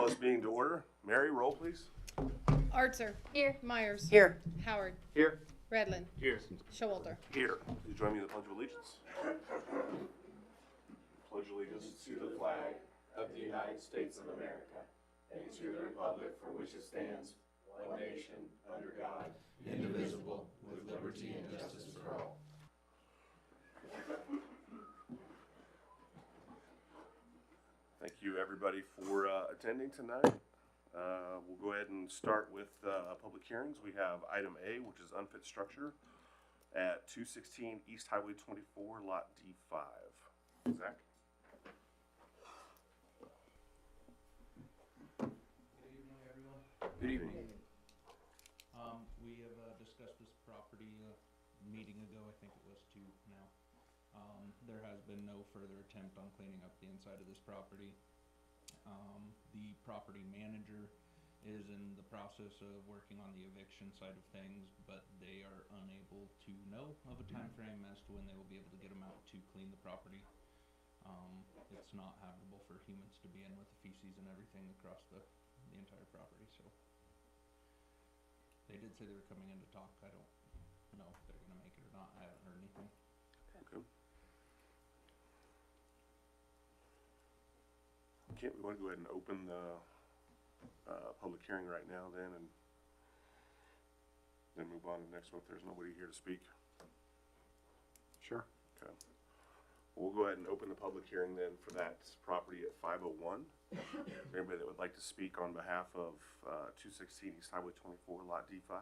Call this meeting to order. Mary, roll please. Artser. Here. Myers. Here. Howard. Here. Redlin. Here. Showalter. Here. Please join me in the Pledge of Allegiance. Pledge allegiance to the flag of the United States of America and to the republic for which it stands, one nation, under God, indivisible, with liberty and justice for all. Thank you, everybody, for attending tonight. We'll go ahead and start with public hearings. We have item A, which is unfit structure at 216 East Highway 24, Lot D5. Zach? Good evening, everyone. Good evening. We have discussed this property a meeting ago, I think it was two now. There has been no further attempt on cleaning up the inside of this property. The property manager is in the process of working on the eviction side of things, but they are unable to know of a time frame as to when they will be able to get them out to clean the property. It's not habitable for humans to be in with the feces and everything across the entire property, so. They did say they were coming in to talk. I don't know if they're gonna make it or not. I haven't heard anything. Okay. Okay, we want to go ahead and open the public hearing right now then, and then move on to the next one if there's nobody here to speak. Sure. Okay. We'll go ahead and open the public hearing then for that property at 501. Is there anybody that would like to speak on behalf of 216 East Highway 24, Lot D5?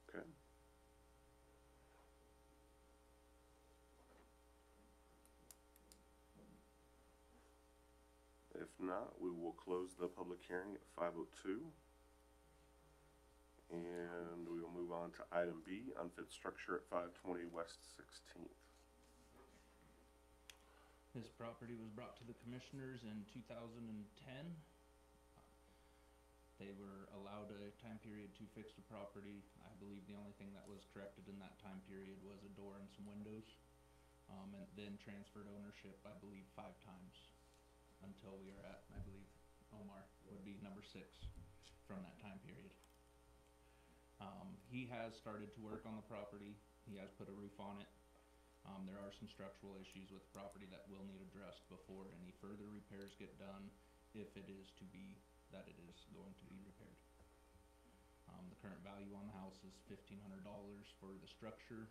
Okay. If not, we will close the public hearing at 5:02. And we will move on to item B, unfit structure at 520 West 16th. This property was brought to the commissioners in 2010. They were allowed a time period to fix the property. I believe the only thing that was corrected in that time period was a door and some windows. And then transferred ownership, I believe, 5 times until we are at, I believe, Omar would be number 6 from that time period. He has started to work on the property. He has put a roof on it. There are some structural issues with the property that will need addressed before any further repairs get done, if it is to be that it is going to be repaired. The current value on the house is $1,500 for the structure.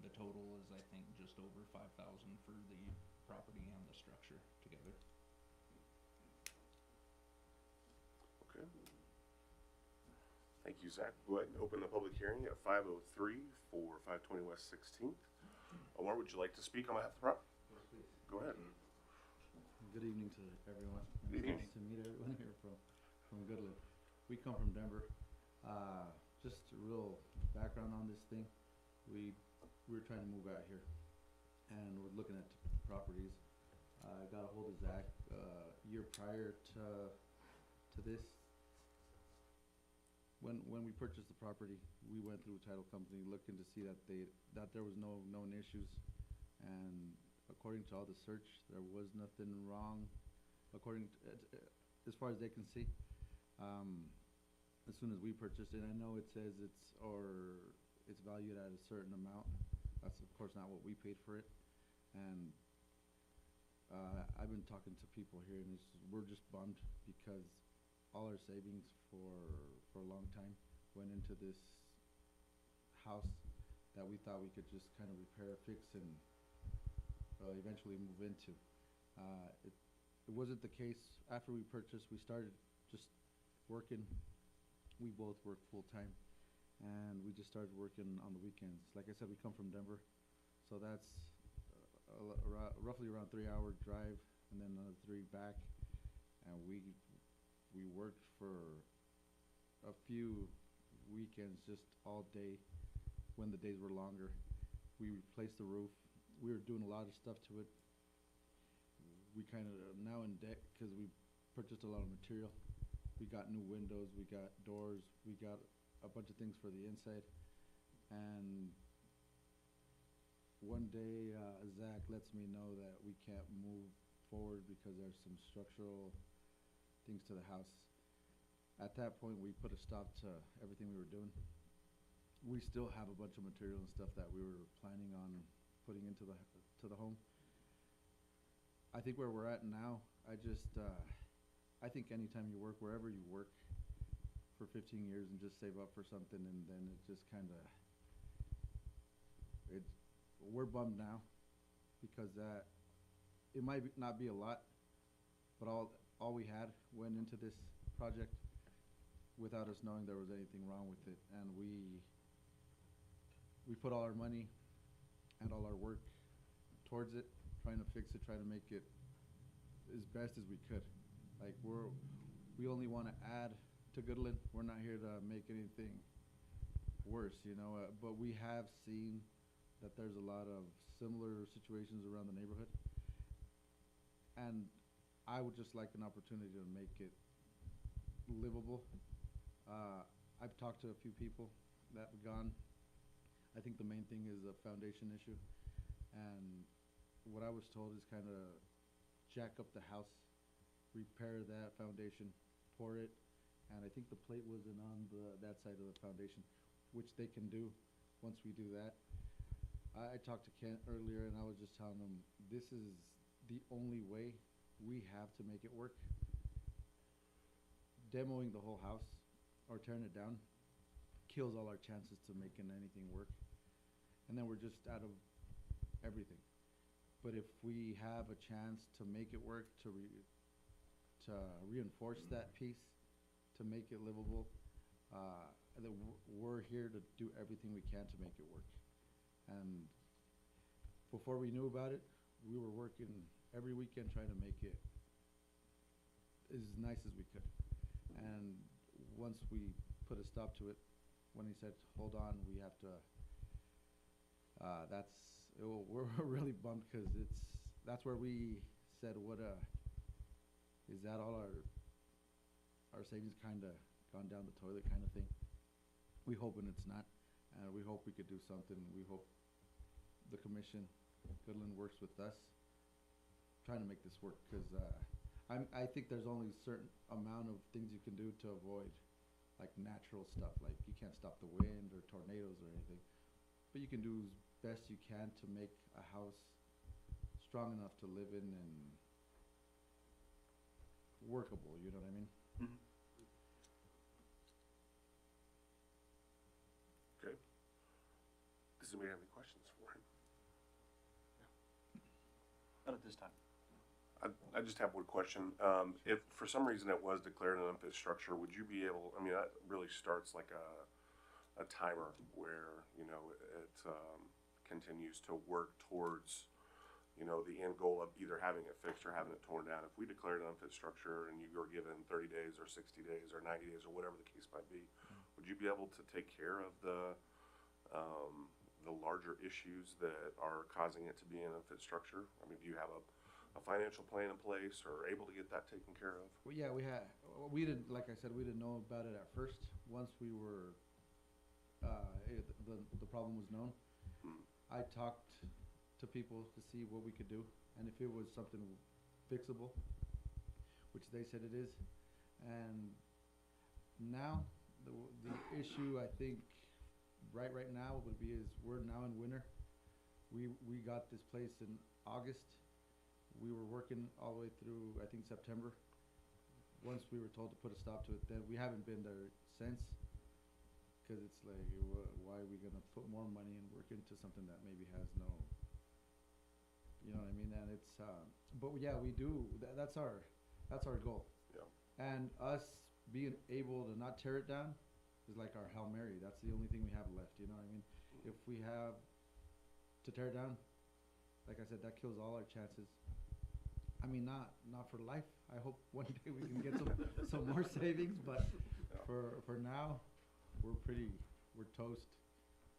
The total is, I think, just over $5,000 for the property and the structure together. Okay. Thank you, Zach. Go ahead and open the public hearing at 5:03 for 520 West 16th. Omar, would you like to speak on behalf of the property? Yes, please. Go ahead. Good evening to everyone. Good evening. Nice to meet everyone here from Goodland. We come from Denver. Just a real background on this thing. We're trying to move out here, and we're looking at properties. I got a hold of Zach year prior to this. When we purchased the property, we went through a title company looking to see that there was no known issues, and according to all the search, there was nothing wrong. According to, as far as they can see, as soon as we purchased it, I know it says it's valued at a certain amount. That's of course not what we paid for it, and I've been talking to people here, and we're just bummed because all our savings for a long time went into this house that we thought we could just kind of repair, fix, and eventually move into. It wasn't the case. After we purchased, we started just working. We both work full time, and we just started working on the weekends. Like I said, we come from Denver, so that's roughly around 3-hour drive, and then another 3 back. And we worked for a few weekends, just all day when the days were longer. We replaced the roof. We were doing a lot of stuff to it. We kind of now in debt because we purchased a lot of material. We got new windows, we got doors, we got a bunch of things for the inside, and one day, Zach lets me know that we can't move forward because there's some structural things to the house. At that point, we put a stop to everything we were doing. We still have a bunch of material and stuff that we were planning on putting into the home. I think where we're at now, I think anytime you work, wherever you work for 15 years and just save up for something, and then it just kind of, we're bummed now because it might not be a lot, but all we had went into this project without us knowing there was anything wrong with it, and we put all our money and all our work towards it, trying to fix it, trying to make it as best as we could. Like we only want to add to Goodland. We're not here to make anything worse, you know. But we have seen that there's a lot of similar situations around the neighborhood, and I would just like an opportunity to make it livable. I've talked to a few people that have gone. I think the main thing is a foundation issue, and what I was told is kind of jack up the house, repair that foundation, pour it, and I think the plate wasn't on that side of the foundation, which they can do once we do that. I talked to Kent earlier, and I was just telling him this is the only way we have to make it work. Demoing the whole house or tearing it down kills all our chances to making anything work, and then we're just out of everything. But if we have a chance to make it work, to reinforce that piece, to make it livable, then we're here to do everything we can to make it work. And before we knew about it, we were working every weekend trying to make it as nice as we could. And once we put a stop to it, when he said, hold on, we have to, we're really bummed because that's where we said, is that all our savings kind of gone down the toilet kind of thing? We hoping it's not, and we hope we could do something. We hope the commission, Goodland, works with us trying to make this work, because I think there's only a certain amount of things you can do to avoid like natural stuff. Like you can't stop the wind or tornadoes or anything, but you can do as best you can to make a house strong enough to live in and workable, you know what I mean? Mhm. Okay. Does anybody have any questions for him? Not at this time. I just have one question. If for some reason it was declared an unfit structure, would you be able, I mean, that really starts like a timer where, you know, it continues to work towards, you know, the end goal of either having it fixed or having it torn down. If we declared an unfit structure and you were given 30 days or 60 days or 90 days or whatever the case might be, would you be able to take care of the larger issues that are causing it to be an unfit structure? I mean, do you have a financial plan in place or able to get that taken care of? Well, yeah, we didn't, like I said, we didn't know about it at first. Once we were, the problem was known, I talked to people to see what we could do, and if it was something fixable, which they said it is. And now, the issue, I think, right now would be is we're now in winter. We got this place in August. We were working all the way through, I think, September. Once we were told to put a stop to it, then we haven't been there since. Because it's like, why are we going to put more money and work into something that maybe has no, you know what I mean? And it's, but yeah, we do, that's our goal. Yeah. And us being able to not tear it down is like our Hail Mary. That's the only thing we have left, you know what I mean? If we have to tear it down, like I said, that kills all our chances. I mean, not for life. I hope one day we can get some more savings, but Yeah. for now, we're toast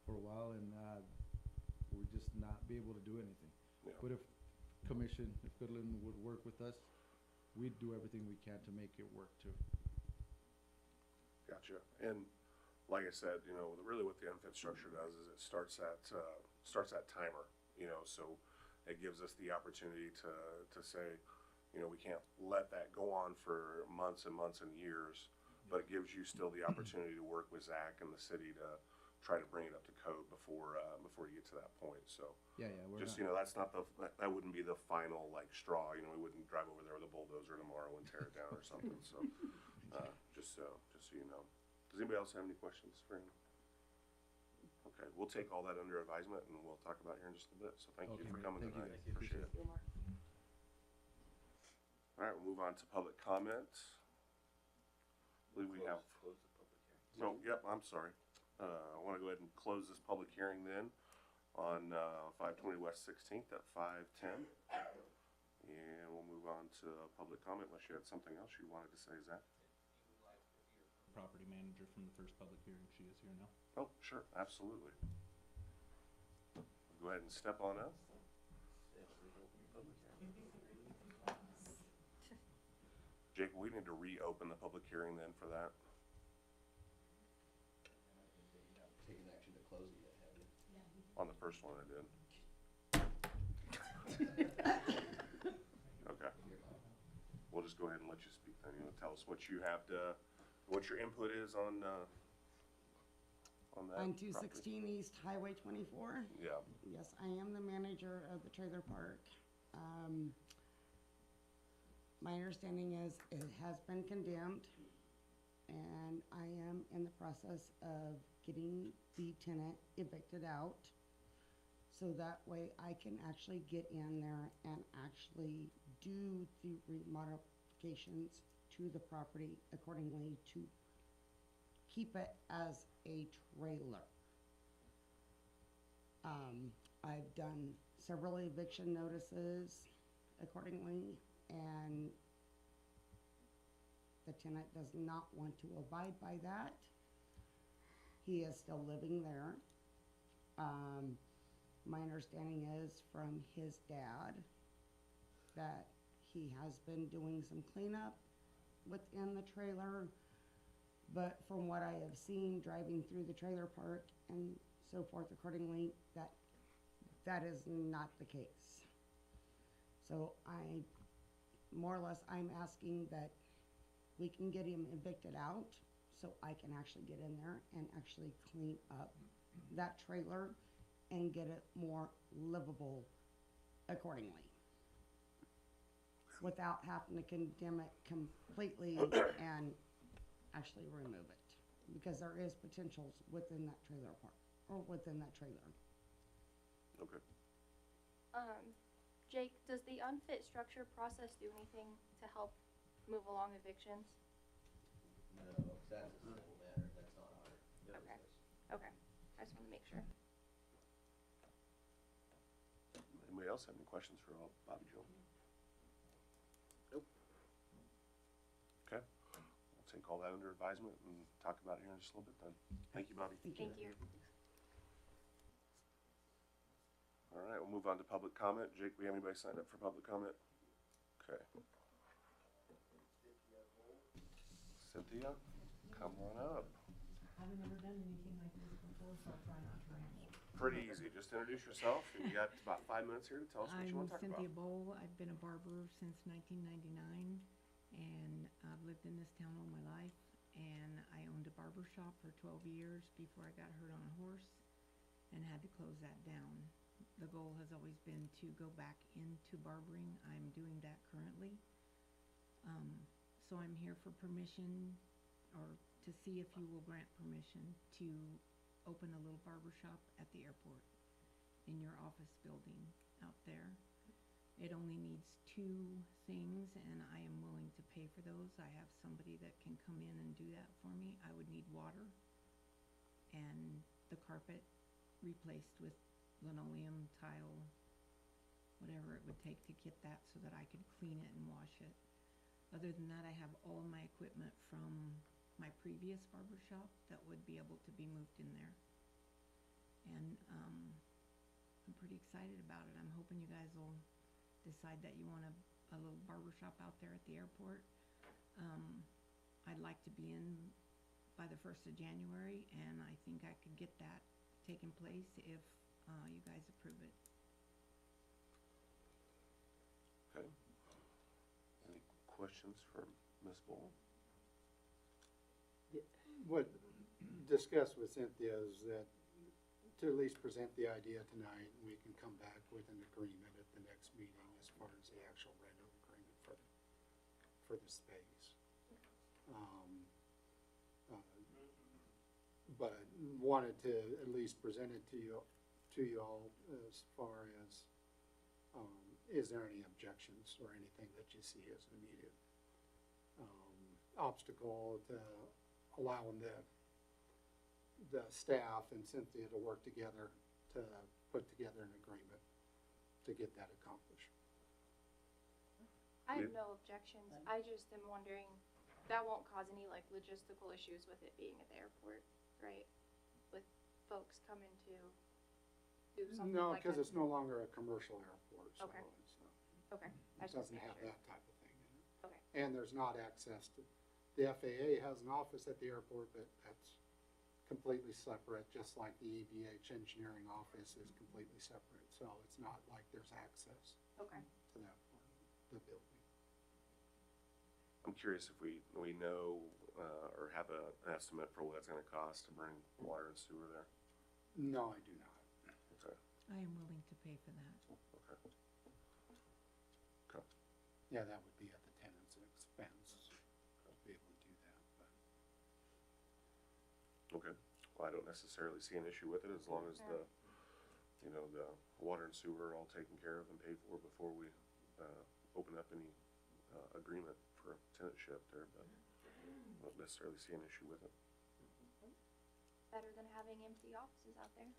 for a while, and we'll just not be able to do anything. Yeah. But if Goodland would work with us, we'd do everything we can to make it work too. Gotcha. And like I said, you know, really what the unfit structure does is it starts that timer, you know, so it gives us the opportunity to say, you know, we can't let that go on for months and months and years, but it gives you still the opportunity to work with Zach and the city to try to bring it up to code before you get to that point, so. Yeah, we're Just, not, you know, that's not that wouldn't be the final, like, straw, you know, we wouldn't drive over there with a bulldozer tomorrow and tear it down or something, so, just so you know. Does anybody else have any questions for him? Okay, we'll take all that under advisement and we'll talk about it here in just a little bit, so thank you Okay, for great. coming Thank you, tonight, guys. appreciate it. All right, we'll move on to public comments. I believe we have. No, yep, I'm sorry. I wanna go ahead and close this public hearing then on, 520 West 16th at 5:10. And we'll move on to public comment unless you had something else you wanted to say, Zach. Property manager from the first public hearing, she is here now. Oh, sure, absolutely. Go ahead and step on up. Jake, we need to reopen the public hearing then for that. Taking action to close it yet, have you? On the first one I did. Okay. We'll just go ahead and let you speak then. You know, tell us what you have to, what your input is on that. On property. 216 East Highway 24. Yeah, Yes, I am the manager of the trailer park. My understanding is it has been condemned, and I am in the process of getting the tenant evicted out. So that way I can actually get in there and actually do the modifications to the property accordingly to keep it as a trailer. I've done several eviction notices accordingly, and the tenant does not want to abide by that. He is still living there. My understanding is from his dad that he has been doing some cleanup within the trailer, but from what I have seen driving through the trailer park and so forth accordingly, that is not the case. So more or less, I'm asking that we can get him evicted out so I can actually get in there and actually clean up that trailer and get it more livable accordingly, without having to condemn it completely and actually remove it, because there is potentials within that trailer park, or within that trailer. okay. Jake, does the unfit structure process do anything to help move along evictions? No, 'cause that's a civil matter, that's not our business. Okay, I just wanna make sure. Anybody else have any questions for Bobby Joe? Nope. Okay, we'll take all that under advisement and talk about it here in just a little bit then. Thank you, Bobby. Thank you. Thank you. All right, we'll move on to public comment. Jake, we have anybody signed up for public comment? Okay. Cynthia, come on up. I've never done anything like this before, so I'll try not to ramble. Pretty easy, just introduce yourself. You got about 5 minutes here to tell us what you I'm want to talk about. Cynthia Bowl. I've been a barber since 1999, and I've lived in this town all my life. And I owned a barber shop for 12 years before I got hurt on a horse and had to close that down. The goal has always been to go back into barbering. I'm doing that currently. So I'm here for permission, or to see if you will grant permission to open a little barber shop at the airport in your office building out there. It only needs 2 things, and I am willing to pay for those. I have somebody that can come in and do that for me. I would need water and the carpet replaced with linoleum, tile, whatever it would take to get that so that I could clean it and wash it. Other than that, I have all my equipment from my previous barber shop that would be able to be moved in there. And I'm pretty excited about it. I'm hoping you guys will decide that you want a little barber shop out there at the airport. I'd like to be in by the 1st of January, and I think I could get that taken place if you guys approve it. questions for Ms. Bull? What discussed with Cynthia is that to at least present the idea tonight, and we can come back with an agreement at the next meeting as far as the actual rental agreement for the space. But wanted to at least present it to you all as far as, is there any objections or anything that you see as an immediate obstacle to allowing the staff and Cynthia to work together to put together an agreement to get that accomplished? I have no objections. I just am wondering, that won't cause any like logistical issues with it being at the airport, right? With folks coming to do something No, like that? because it's no longer a commercial airport, so Okay. it's not. Okay, I It just doesn't make have sure. that type of thing in it. Okay. And there's not access to, the FAA has an office at the airport, but that's completely separate, just like the EBH engineering office is completely separate. So it's not like there's access Okay. to that part of the building. I'm curious if we know, or have an estimate for what it's gonna cost to bring water and sewer there? No, I do not. Okay, I am willing to pay for that. okay. Okay. Yeah, that would be at the tenant's expense to be able to do that, but. Okay, well, I don't necessarily see an issue with it as long as the, the water and sewer are all taken care of and paid for before we, open up any, agreement for tenantship there, but I don't necessarily see an issue with it. Better than having empty offices out there.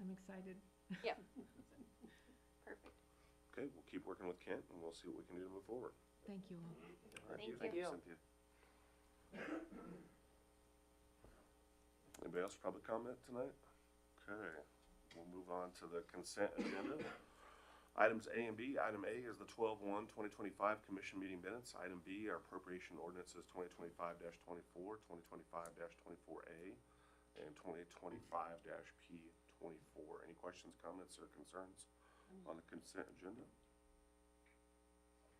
I'm excited. Yeah. Perfect. Okay, we'll keep working with Kent and we'll see what we can do to move forward. Thank you all. All right, Thank thank you, you. Cynthia. Anybody else for public comment tonight? Okay, we'll move on to the consent agenda. Items A and B. Item A is the 12/1/2025 commission meeting minutes. Item B are appropriation ordinances 2025-24, 2025-24A, and 2025-P24. Any questions, comments, or concerns on the consent agenda?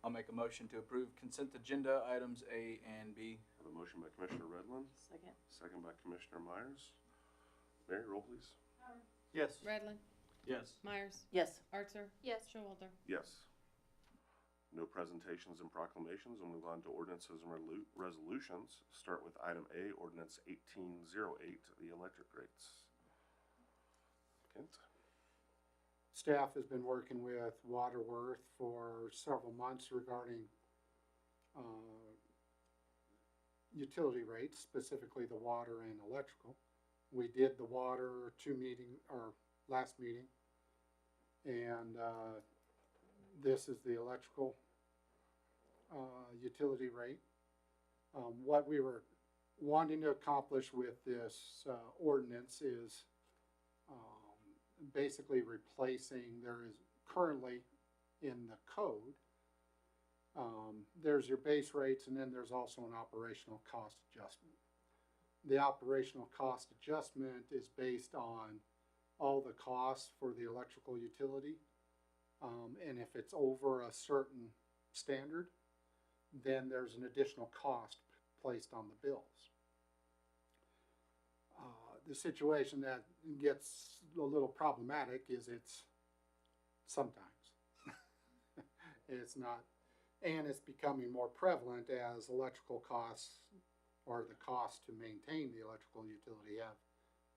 I'll make a motion to approve consent agenda items A and B. I have a motion by Commissioner Redland, Second. second by Commissioner Myers. Mary, roll please. Yes. Redland. Yes. Myers. Yes. Archer. Yes. Showalter. Yes. No presentations and proclamations. We'll move on to ordinances and resolutions. Start with item A, ordinance 1808, the electric rates. Kent? Staff has been working with Waterworth for several months regarding utility rates, specifically the water and electrical. We did the water last meeting, and this is the electrical utility rate. What we were wanting to accomplish with this ordinance is basically replacing, there is currently in the code, there's your base rates and then there's also an operational cost adjustment. The operational cost adjustment is based on all the costs for the electrical utility. And if it's over a certain standard, then there's an additional cost placed on the bills. The situation that gets a little problematic is it's sometimes. It's not, and it's becoming more prevalent as electrical costs or the cost to maintain the electrical utility have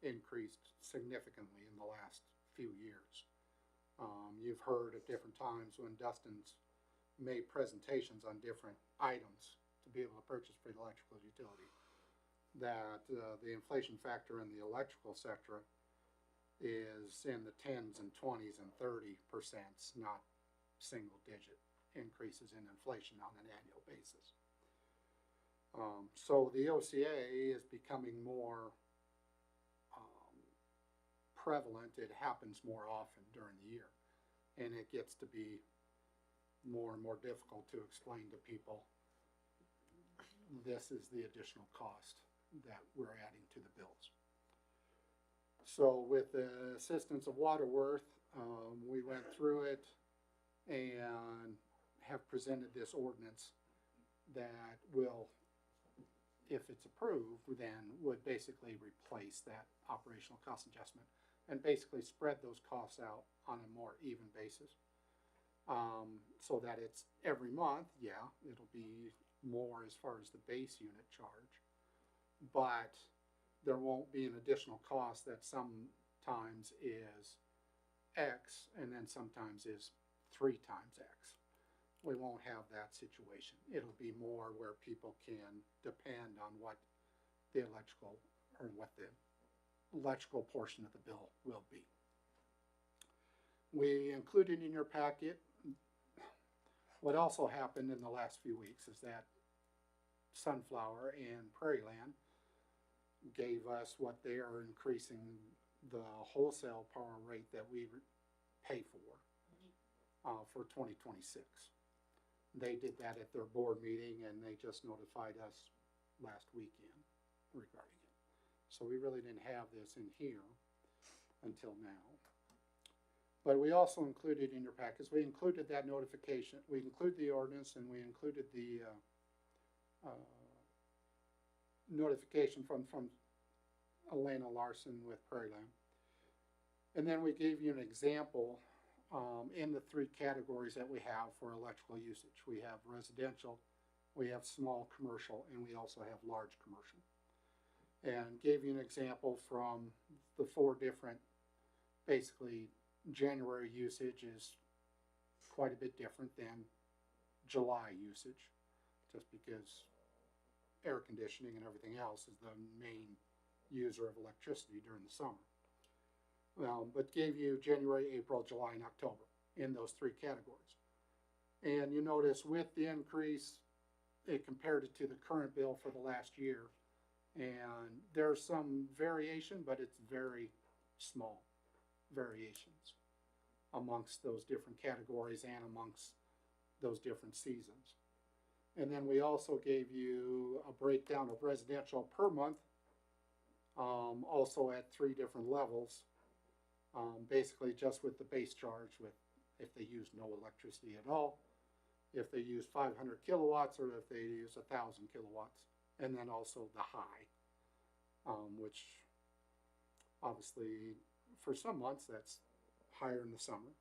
increased significantly in the last few years. You've heard at different times when Dustin's made presentations on different items to be able to purchase for the electrical utility, that the inflation factor in the electrical sector is in the 10s and 20s and 30%, not single digit increases in inflation on an annual basis. So the OCA is becoming more prevalent. It happens more often during the year, and it gets to be more and more difficult to explain to people this is the additional cost that we're adding to the bills. So with the assistance of Waterworth, we went through it and have presented this ordinance that will, if it's approved, then would basically replace that operational cost adjustment and basically spread those costs out on a more even basis. So that it's every month, yeah, it'll be more as far as the base unit charge, but there won't be an additional cost that sometimes is X and then sometimes is 3 times X. We won't have that situation. It'll be more where people can depend on what the electrical or what the electrical portion of the bill will be. We included in your packet, what also happened in the last few weeks is that Sunflower and Prairieland gave us what they are increasing the wholesale power rate that we pay for 2026. They did that at their board meeting and they just notified us last weekend regarding it. So we really didn't have this in here until now. But we also included in your packets, we included that notification, we included the ordinance and we included the notification from Elena Larson with Prairieland. And then we gave you an example in the 3 categories that we have for electrical usage. We have residential, we have small commercial, and we also have large commercial. And gave you an example from the 4 different, basically January usage is quite a bit different than July usage, just because air conditioning and everything else is the main user of electricity during the summer. But gave you January, April, July, and October in those 3 categories. And you notice with the increase, it compared it to the current bill for the last year. And there's some variation, but it's very small variations amongst those different categories and amongst those different seasons. And then we also gave you a breakdown of residential per month, also at 3 different levels. Basically just with the base charge, with if they use no electricity at all, if they use 500 kilowatts, or if they use 1,000 kilowatts, and then also the high, which obviously for some months that's higher in the summer.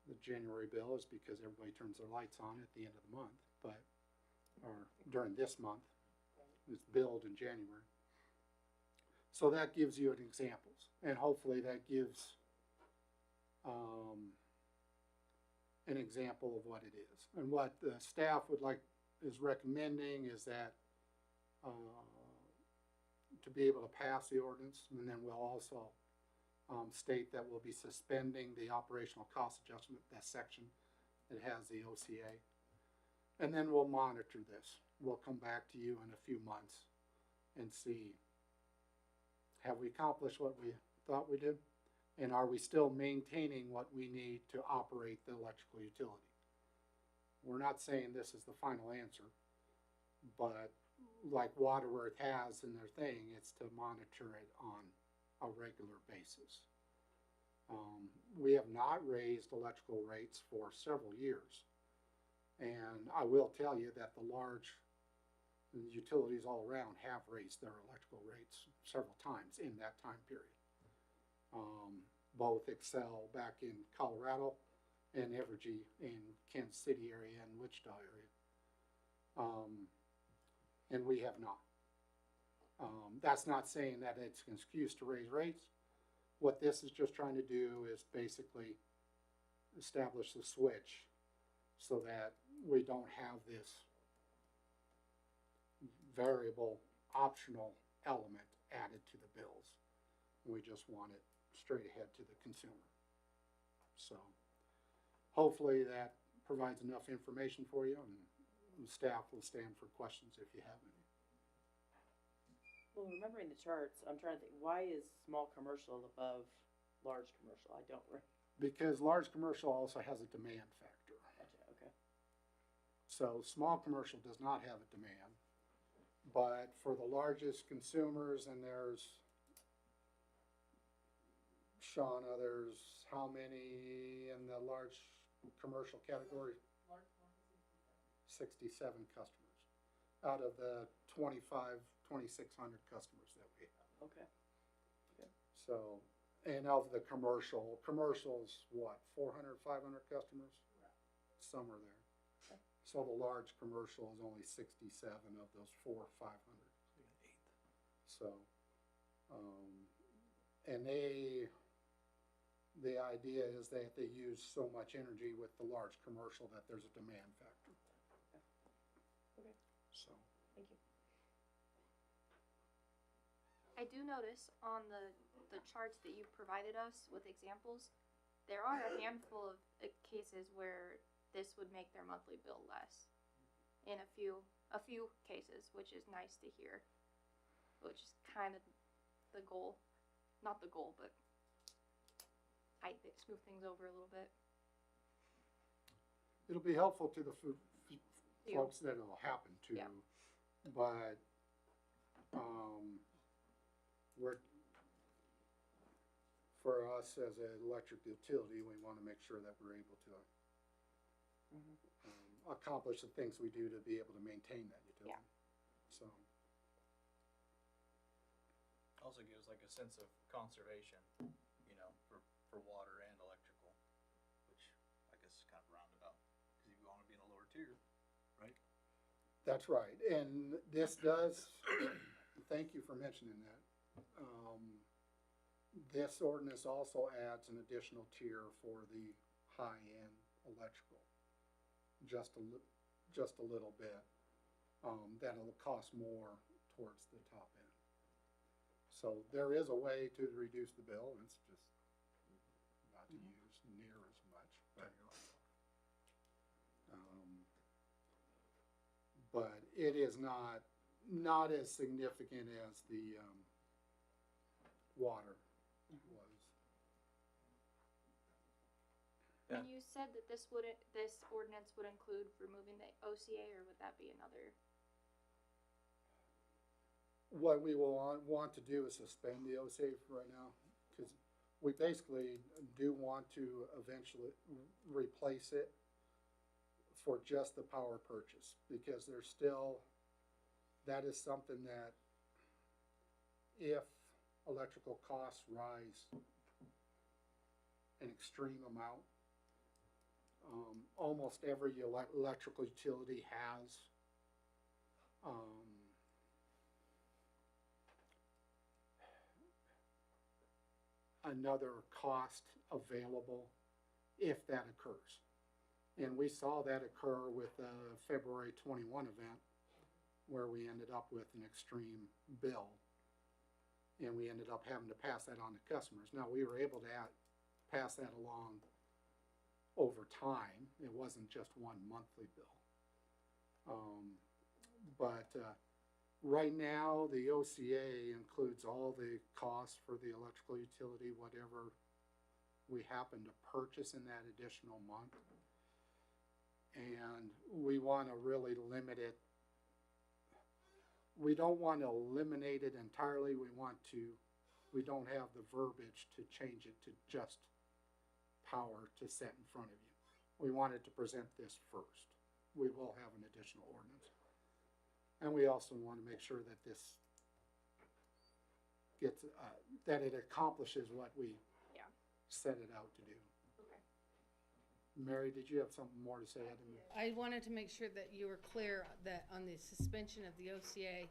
The January bill is because everybody turns their lights on at the end of the month, but or during this month, it's billed in January. So that gives you an examples, and hopefully that gives an example of what it is. And what the staff is recommending is that to be able to pass the ordinance, and then we'll also state that we'll be suspending the operational cost adjustment, that section that has the OCA. And then we'll monitor this. We'll come back to you in a few months and see, have we accomplished what we thought we did? And are we still maintaining what we need to operate the electrical utility? We're not saying this is the final answer, but like Waterworth has in their thing, it's to monitor it on a regular basis. We have not raised electrical rates for several years. And I will tell you that the large utilities all around have raised their electrical rates several times in that time period. Both Excel back in Colorado and Evergy in Kansas City area and Wichita area. And we have not. That's not saying that it's an excuse to raise rates. What this is just trying to do is basically establish the switch so that we don't have this variable optional element added to the bills. We just want it straight ahead to the consumer. So hopefully that provides enough information for you, and the staff will stand for questions if you have any. Well, remembering the charts, I'm trying to think, why is small commercial above large commercial? I don't Because large commercial also has a demand factor. Gotcha, okay. So small commercial does not have a demand, but for the largest consumers, and there's, Shauna, there's how many in the large commercial category? 67 customers out of the 2,600 customers that we have. Okay. So, and of the commercial's what, 400, 500 customers? Somewhere there. Okay. So the large commercial is only 67 of those 400, 500. So, and the idea is that they use so much energy with the large commercial that there's a demand factor. Okay. So, Thank you. I do notice on the charts that you provided us with examples, there are a handful of cases where this would make their monthly bill less. In a few cases, which is nice to hear. Which is kind of the goal. Not the goal, but I smooth things over a little bit. it'll be helpful to the You. folks that it'll happen to. Yeah. But, for us as an electric utility, we wanna make sure that we're able to accomplish the things we do to be able to maintain that utility. Yeah. So, Also gives like a sense of conservation, you know, for water and electrical, which I guess is kind of roundabout, because you want to be in a lower tier, right? that's right, and this does, thank you for mentioning that. This ordinance also adds an additional tier for the high-end electrical, just a little bit. That'll cost more towards the top end. So there is a way to reduce the bill, and it's just not to use near as much. But it is not as significant as the water was. Yeah. And you said that this ordinance would include removing the OCA, or would that be another? What we will want to do is suspend the OSA for right now, because we basically do want to eventually replace it for just the power purchase, because there's still, that is something that if electrical costs rise an extreme amount, almost every electrical utility has another cost available if that occurs. And we saw that occur with the February 21 event, where we ended up with an extreme bill. And we ended up having to pass that on to customers. Now, we were able to pass that along over time. It wasn't just one monthly bill. Right now, the OCA includes all the costs for the electrical utility, whatever we happen to purchase in that additional month. And we want to really limit it. We don't want to eliminate it entirely. We don't have the verbiage to change it to just power to set in front of you. We wanted to present this first. We will have an additional ordinance. And we also want to make sure that this gets, that it accomplishes what we set it out to do. Okay. Mary, did you have something more to say? I wanted to make sure that you were clear that on the suspension of the OCA,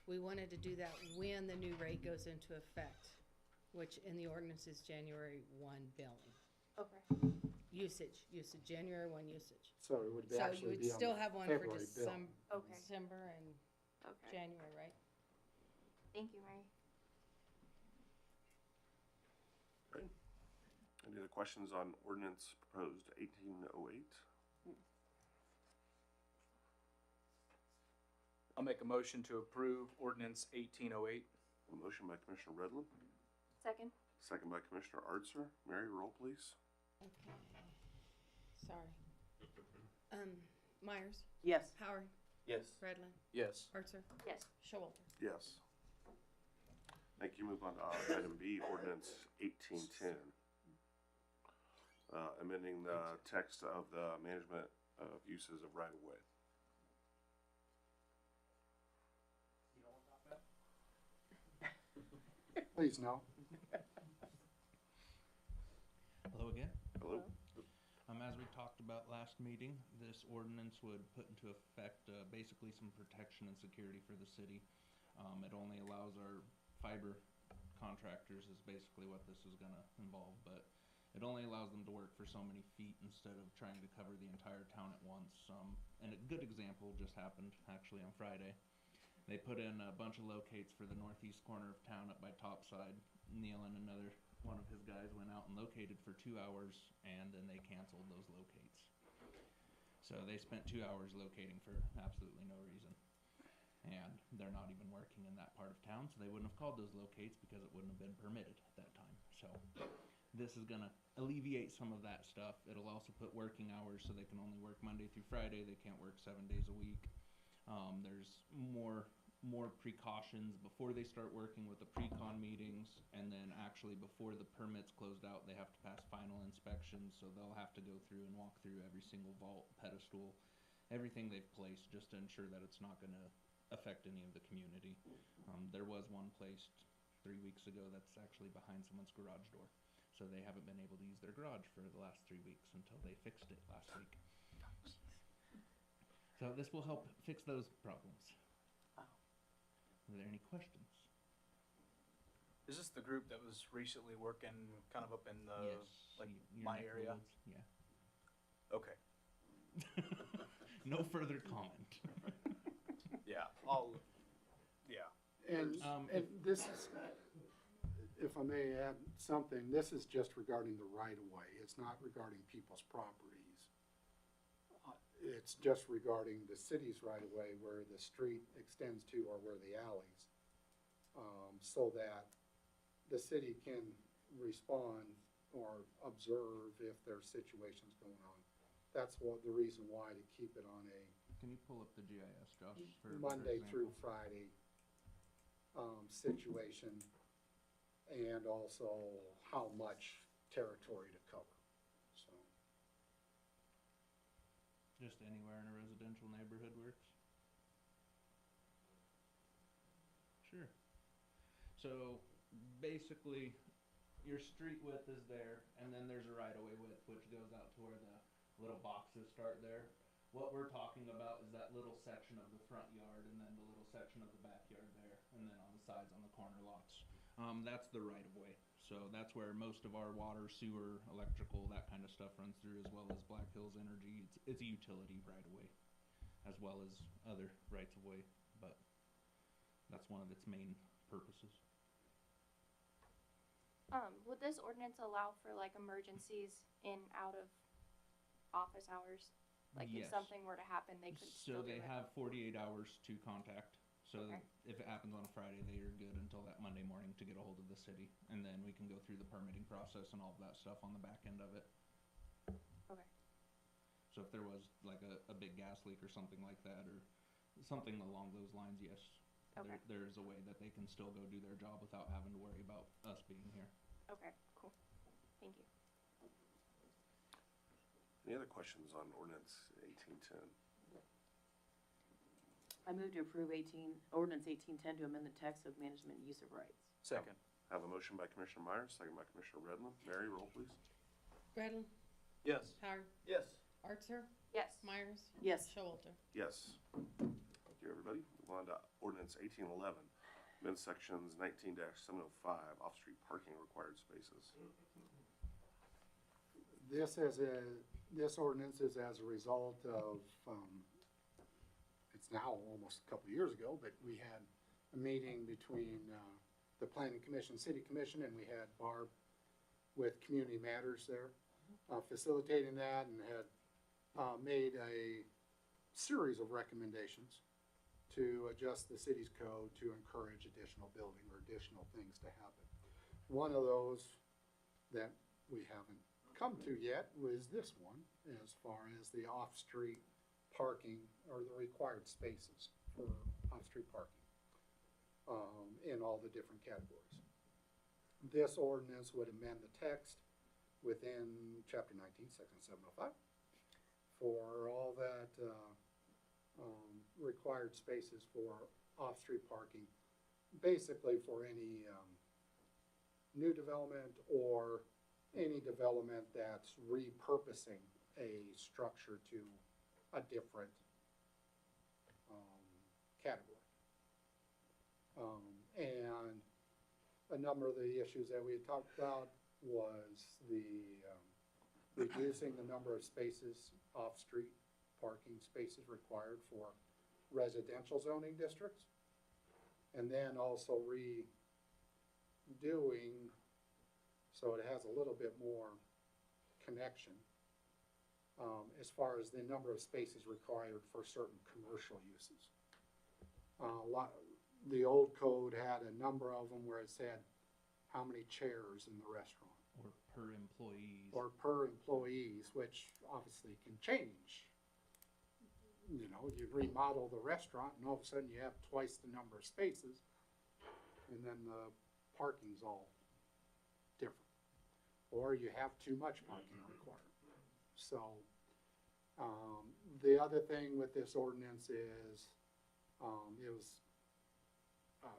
we wanted to do that when the new rate goes into effect, which in the ordinance is January 1 billing. Okay. Usage, January 1 usage. So it would So you actually would be on still the have one for February bill. Okay. December and Okay. January, right? Thank you, Mary. Okay. Any other questions on ordinance proposed 1808? I'll make a motion to approve ordinance 1808. A motion by Commissioner Redland, Second. second by Commissioner Artser. Mary, roll please. Okay. Sorry. Myers, Yes. Howard, Yes. Redland, Yes. Artser, Yes. Showalter. Yes. Thank you. Move on to item B, ordinance 1810. amending the text of the management of uses of right-of-way. Please, no. Hello again. Hello? As we talked about last meeting, this ordinance would put into effect, basically some protection and security for the city. It only allows our fiber contractors is basically what this is gonna involve, but it only allows them to work for so many feet instead of trying to cover the entire town at once. And a good example just happened actually on Friday. They put in a bunch of locates for the northeast corner of town up by Topside. Neil and another one of his guys went out and located for 2 hours, and then they canceled those locates. So they spent 2 hours locating for absolutely no reason. And they're not even working in that part of town, so they wouldn't have called those locates because it wouldn't have been permitted at that time. So this is gonna alleviate some of that stuff. It'll also put working hours so they can only work Monday through Friday. They can't work 7 days a week. There's more precautions before they start working with the pre-con meetings, and then actually before the permit's closed out, they have to pass final inspections, so they'll have to go through and walk through every single vault, pedestal, everything they've placed, just to ensure that it's not gonna affect any of the community. There was one placed 3 weeks ago that's actually behind someone's garage door, so they haven't been able to use their garage for the last 3 weeks until they fixed it last week. So this will help fix those problems. Are there any questions? Is this the group that was recently working kind of up in the, Yes. like, your my neck of the area? woods, Yeah. Okay, No further comment. yeah, yeah. And, and this is, if I may add something, this is just regarding the right-of-way. It's not regarding people's properties. It's just regarding the city's right-of-way where the street extends to or where the alleys. So that the city can respond or observe if there's situations going on. That's what, the reason why to keep it on a Can you pull up the GIS, Josh? For Monday through example? Friday, situation, and also how much territory to cover, so. Just anywhere in a residential neighborhood works? Sure. So basically, your street width is there, and then there's a right-of-way width, which goes out to where the little boxes start there. What we're talking about is that little section of the front yard, and then the little section of the backyard there, and then on the sides on the corner lots. That's the right-of-way. So that's where most of our water, sewer, electrical, that kind of stuff runs through, as well as Black Hills Energy. It's a utility right-of-way, as well as other rights-of-way, but that's one of its main purposes. Would this ordinance allow for like emergencies in out of office hours? Like if Yes. something were to happen, they could So still do they it? have 48 hours to contact. So Okay. if it happens on a Friday, they are good until that Monday morning to get a hold of the city, and then we can go through the permitting process and all of that stuff on the back end of it. Okay. So if there was like a big gas leak or something like that, or something along those lines, yes, Okay. there's a way that they can still go do their job without having to worry about us being here. Okay, cool. Thank you. Any other questions on ordinance 1810? I move to approve ordinance 1810 to amend the text of management use of rights. Second. Have a motion by Commissioner Myers, second by Commissioner Redland. Mary, roll please. Redland, Yes. Howard, Yes. Archer, Yes. Myers, Yes. Showalter. Yes. Thank you, everybody. Move on to ordinance 1811, amend sections 19-705, off-street parking required spaces. This ordinance is as a result of, it's now almost a couple of years ago, but we had a meeting between, the planning commission, city commission, and we had Barb with Community Matters there, facilitating that, and had, made a series of recommendations to adjust the city's code to encourage additional building or additional things to happen. One of those that we haven't come to yet was this one, as far as the off-street parking or the required spaces for off-street parking, in all the different categories. This ordinance would amend the text within chapter 19, section 705, for all that, required spaces for off-street parking, basically for any, new development or any development that's repurposing a structure to a different, category. And a number of the issues that we had talked about was the, reducing the number of spaces, off-street parking spaces required for residential zoning districts. And then also redoing, so it has a little bit more connection, as far as the number of spaces required for certain commercial uses. The old code had a number of them where it said how many chairs in the restaurant. Or per employees. Or per employees, which obviously can change. You know, you remodel the restaurant and all of a sudden you have twice the number of spaces, and then the parking's all different. Or you have too much parking required. So, the other thing with this ordinance is, it was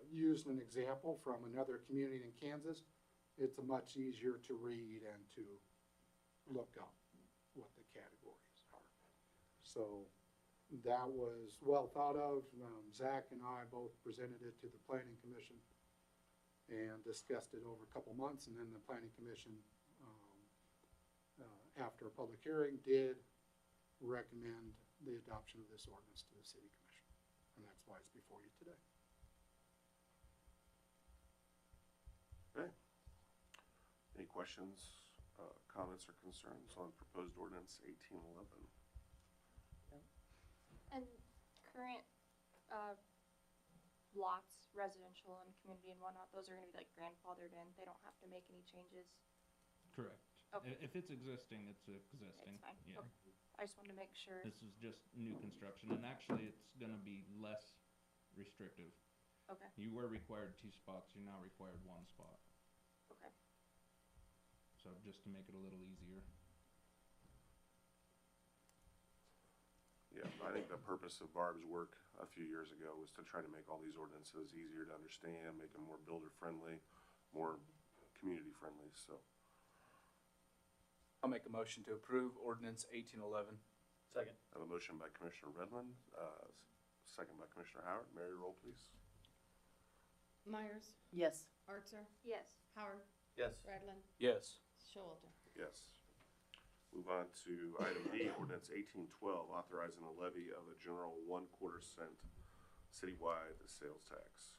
used an example from another community in Kansas. It's much easier to read and to look up what the categories are. So that was well thought of. Zach and I both presented it to the Planning Commission and discussed it over a couple months, and then the Planning Commission, after a public hearing, did recommend the adoption of this ordinance to the City Commission. And that's why it's before you today. Okay. Any questions, comments, or concerns on proposed ordinance 1811? And current, lots, residential and community and whatnot, those are gonna be like grandfathered in, they don't have to make any changes? Correct. Okay. If it's existing, it's existing. It's fine, Yeah. okay. I just wanted to make sure. This is just new construction, and actually it's gonna be less restrictive. Okay, You were required 2 spots, you're now required 1 spot. okay. So just to make it a little easier. Yeah, I think the purpose of Barb's work a few years ago was to try to make all these ordinances easier to understand, make them more builder-friendly, more community-friendly, so. I'll make a motion to approve ordinance 1811. Second. I have a motion by Commissioner Redland, second by Commissioner Howard. Mary, roll please. Myers, Yes. Archer, Yes. Howard, Yes. Redland, Yes. Showalter. Yes. Move on to item D, ordinance 1812, authorizing the levy of a general 1/4 cent citywide sales tax.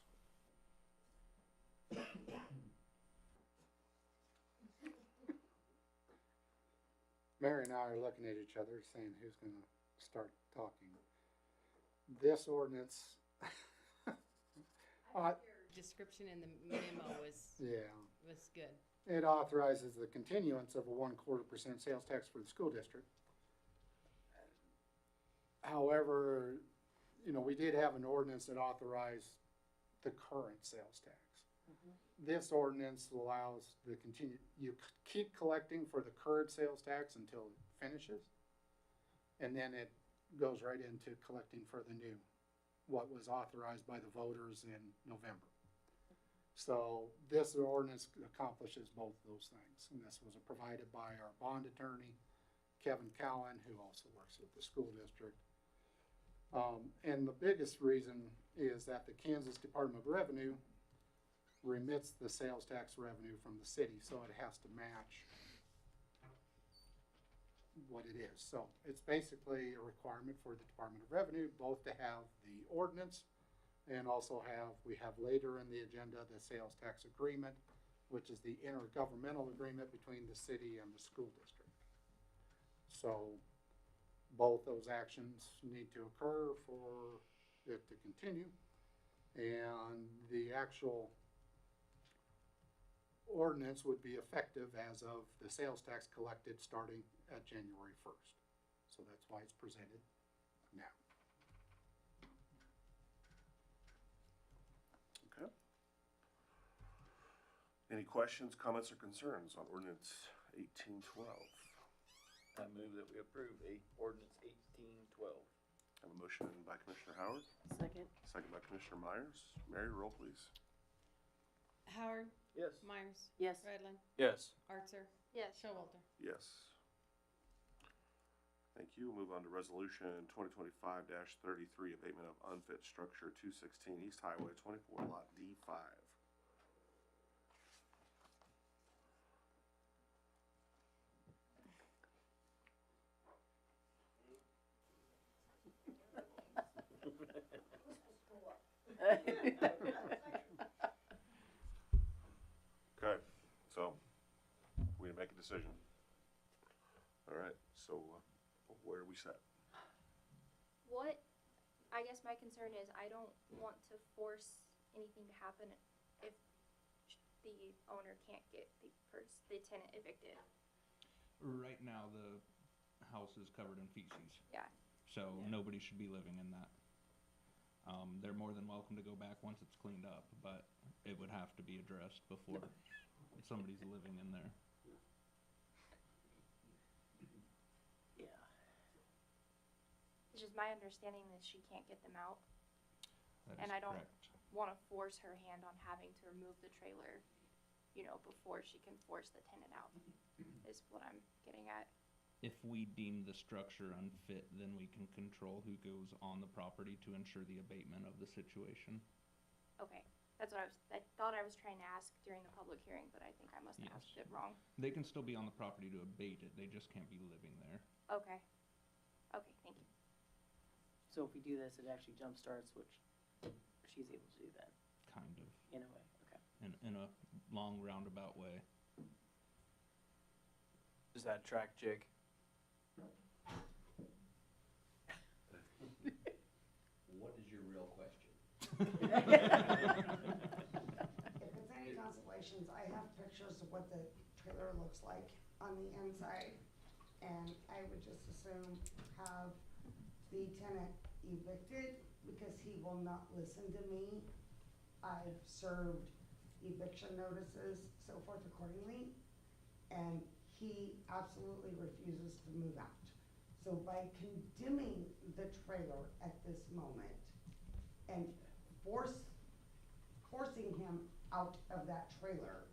Mary and I are looking at each other saying who's gonna start talking. This ordinance, Description in the memo was good. it authorizes the continuance of a 1/4% sales tax for the school district. However, you know, we did have an ordinance that authorized the current sales tax. This ordinance allows the you keep collecting for the current sales tax until it finishes. And then it goes right into collecting for the new, what was authorized by the voters in November. So this ordinance accomplishes both of those things. And this was provided by our bond attorney, Kevin Cowan, who also works with the school district. And the biggest reason is that the Kansas Department of Revenue remits the sales tax revenue from the city, so it has to match what it is. So it's basically a requirement for the Department of Revenue both to have the ordinance and also we have later in the agenda the sales tax agreement, which is the intergovernmental agreement between the city and the school district. So both those actions need to occur for it to continue, and the actual ordinance would be effective as of the sales tax collected starting at January 1st. So that's why it's presented now. Okay. Any questions, comments, or concerns on ordinance 1812. I move that we approve ordinance 1812. Have a motion by Commissioner Howard, Second. second by Commissioner Myers. Mary, roll please. Howard, Yes. Myers, Yes. Redlin, Yes. Archer, Yes. Showalter. Yes. Thank you. We'll move on to resolution 2025-33, abatement of unfit structure 216 East Highway 24, lot D5. Okay, so we make a decision. All right, so where are we set? What, I guess my concern is I don't want to force anything to happen if the owner can't get the tenant evicted. Right now, the house is covered in feces, Yeah. so nobody should be living in that. They're more than welcome to go back once it's cleaned up, but it would have to be addressed before somebody's living in there. Yeah. It's just my understanding that she can't get them out. That And is I don't correct. want to force her hand on having to remove the trailer, before she can force the tenant out, is what I'm getting at. If we deem the structure unfit, then we can control who goes on the property to ensure the abatement of the situation. Okay, that's what I thought I was trying to ask during the public hearing, but I think I must have Yes. asked it wrong. They can still be on the property to abate it, they just can't be living there. Okay. Okay, thank you. So if we do this, it actually jumpstarts, which she's able to do that, Kind of, in a way, okay. in a long roundabout way. Does that track, Jake? What is your real question? If it's any consolations, I have pictures of what the trailer looks like on the inside. And I would just assume have the tenant evicted because he will not listen to me. I've served eviction notices, so forth accordingly, and he absolutely refuses to move out. So by condemning the trailer at this moment and forcing him out of that trailer,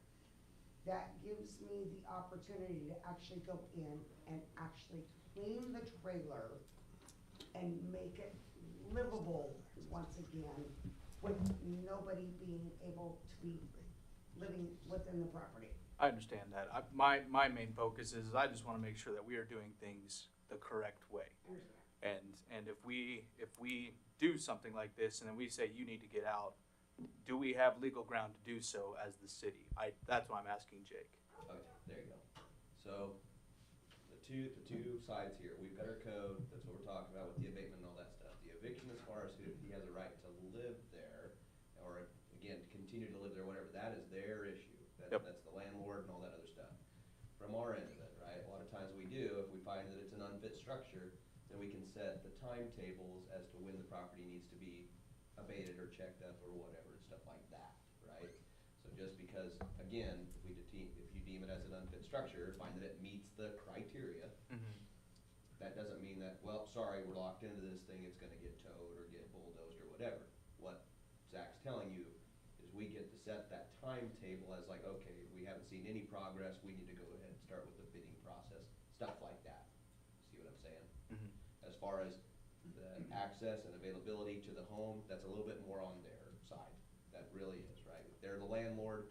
that gives me the opportunity to actually go in and actually clean the trailer and make it livable once again, with nobody being able to be living within the property. I understand that. My main focus is I just want to make sure that we are doing things the correct way. And if we do something like this and then we say you need to get out, do we have legal ground to do so as the city? That's why I'm asking Jake. Okay, there you go. So, the two sides here, we've got our code, that's what we're talking about with the abatement and all that stuff. The eviction, as far as if he has a right to live there, or again, to continue to live there, whatever, that is their issue. Yep. That's the landlord and all that other stuff. From our end of it, right, a lot of times we do, if we find that it's an unfit structure, then we can set the timetables as to when the property needs to be abated or checked up or whatever, and stuff like that, right? So just because, again, if you deem it as an unfit structure, find that it meets the criteria, that doesn't mean that, well, sorry, we're locked into this thing, it's gonna get towed or get bulldozed or whatever. What Zach's telling you is we get to set that timetable as like, okay, we haven't seen any progress, we need to go ahead and start with the bidding process, stuff like that. See what I'm saying? As far as the access and availability to the home, that's a little bit more on their side. That really is, right? If they're the landlord,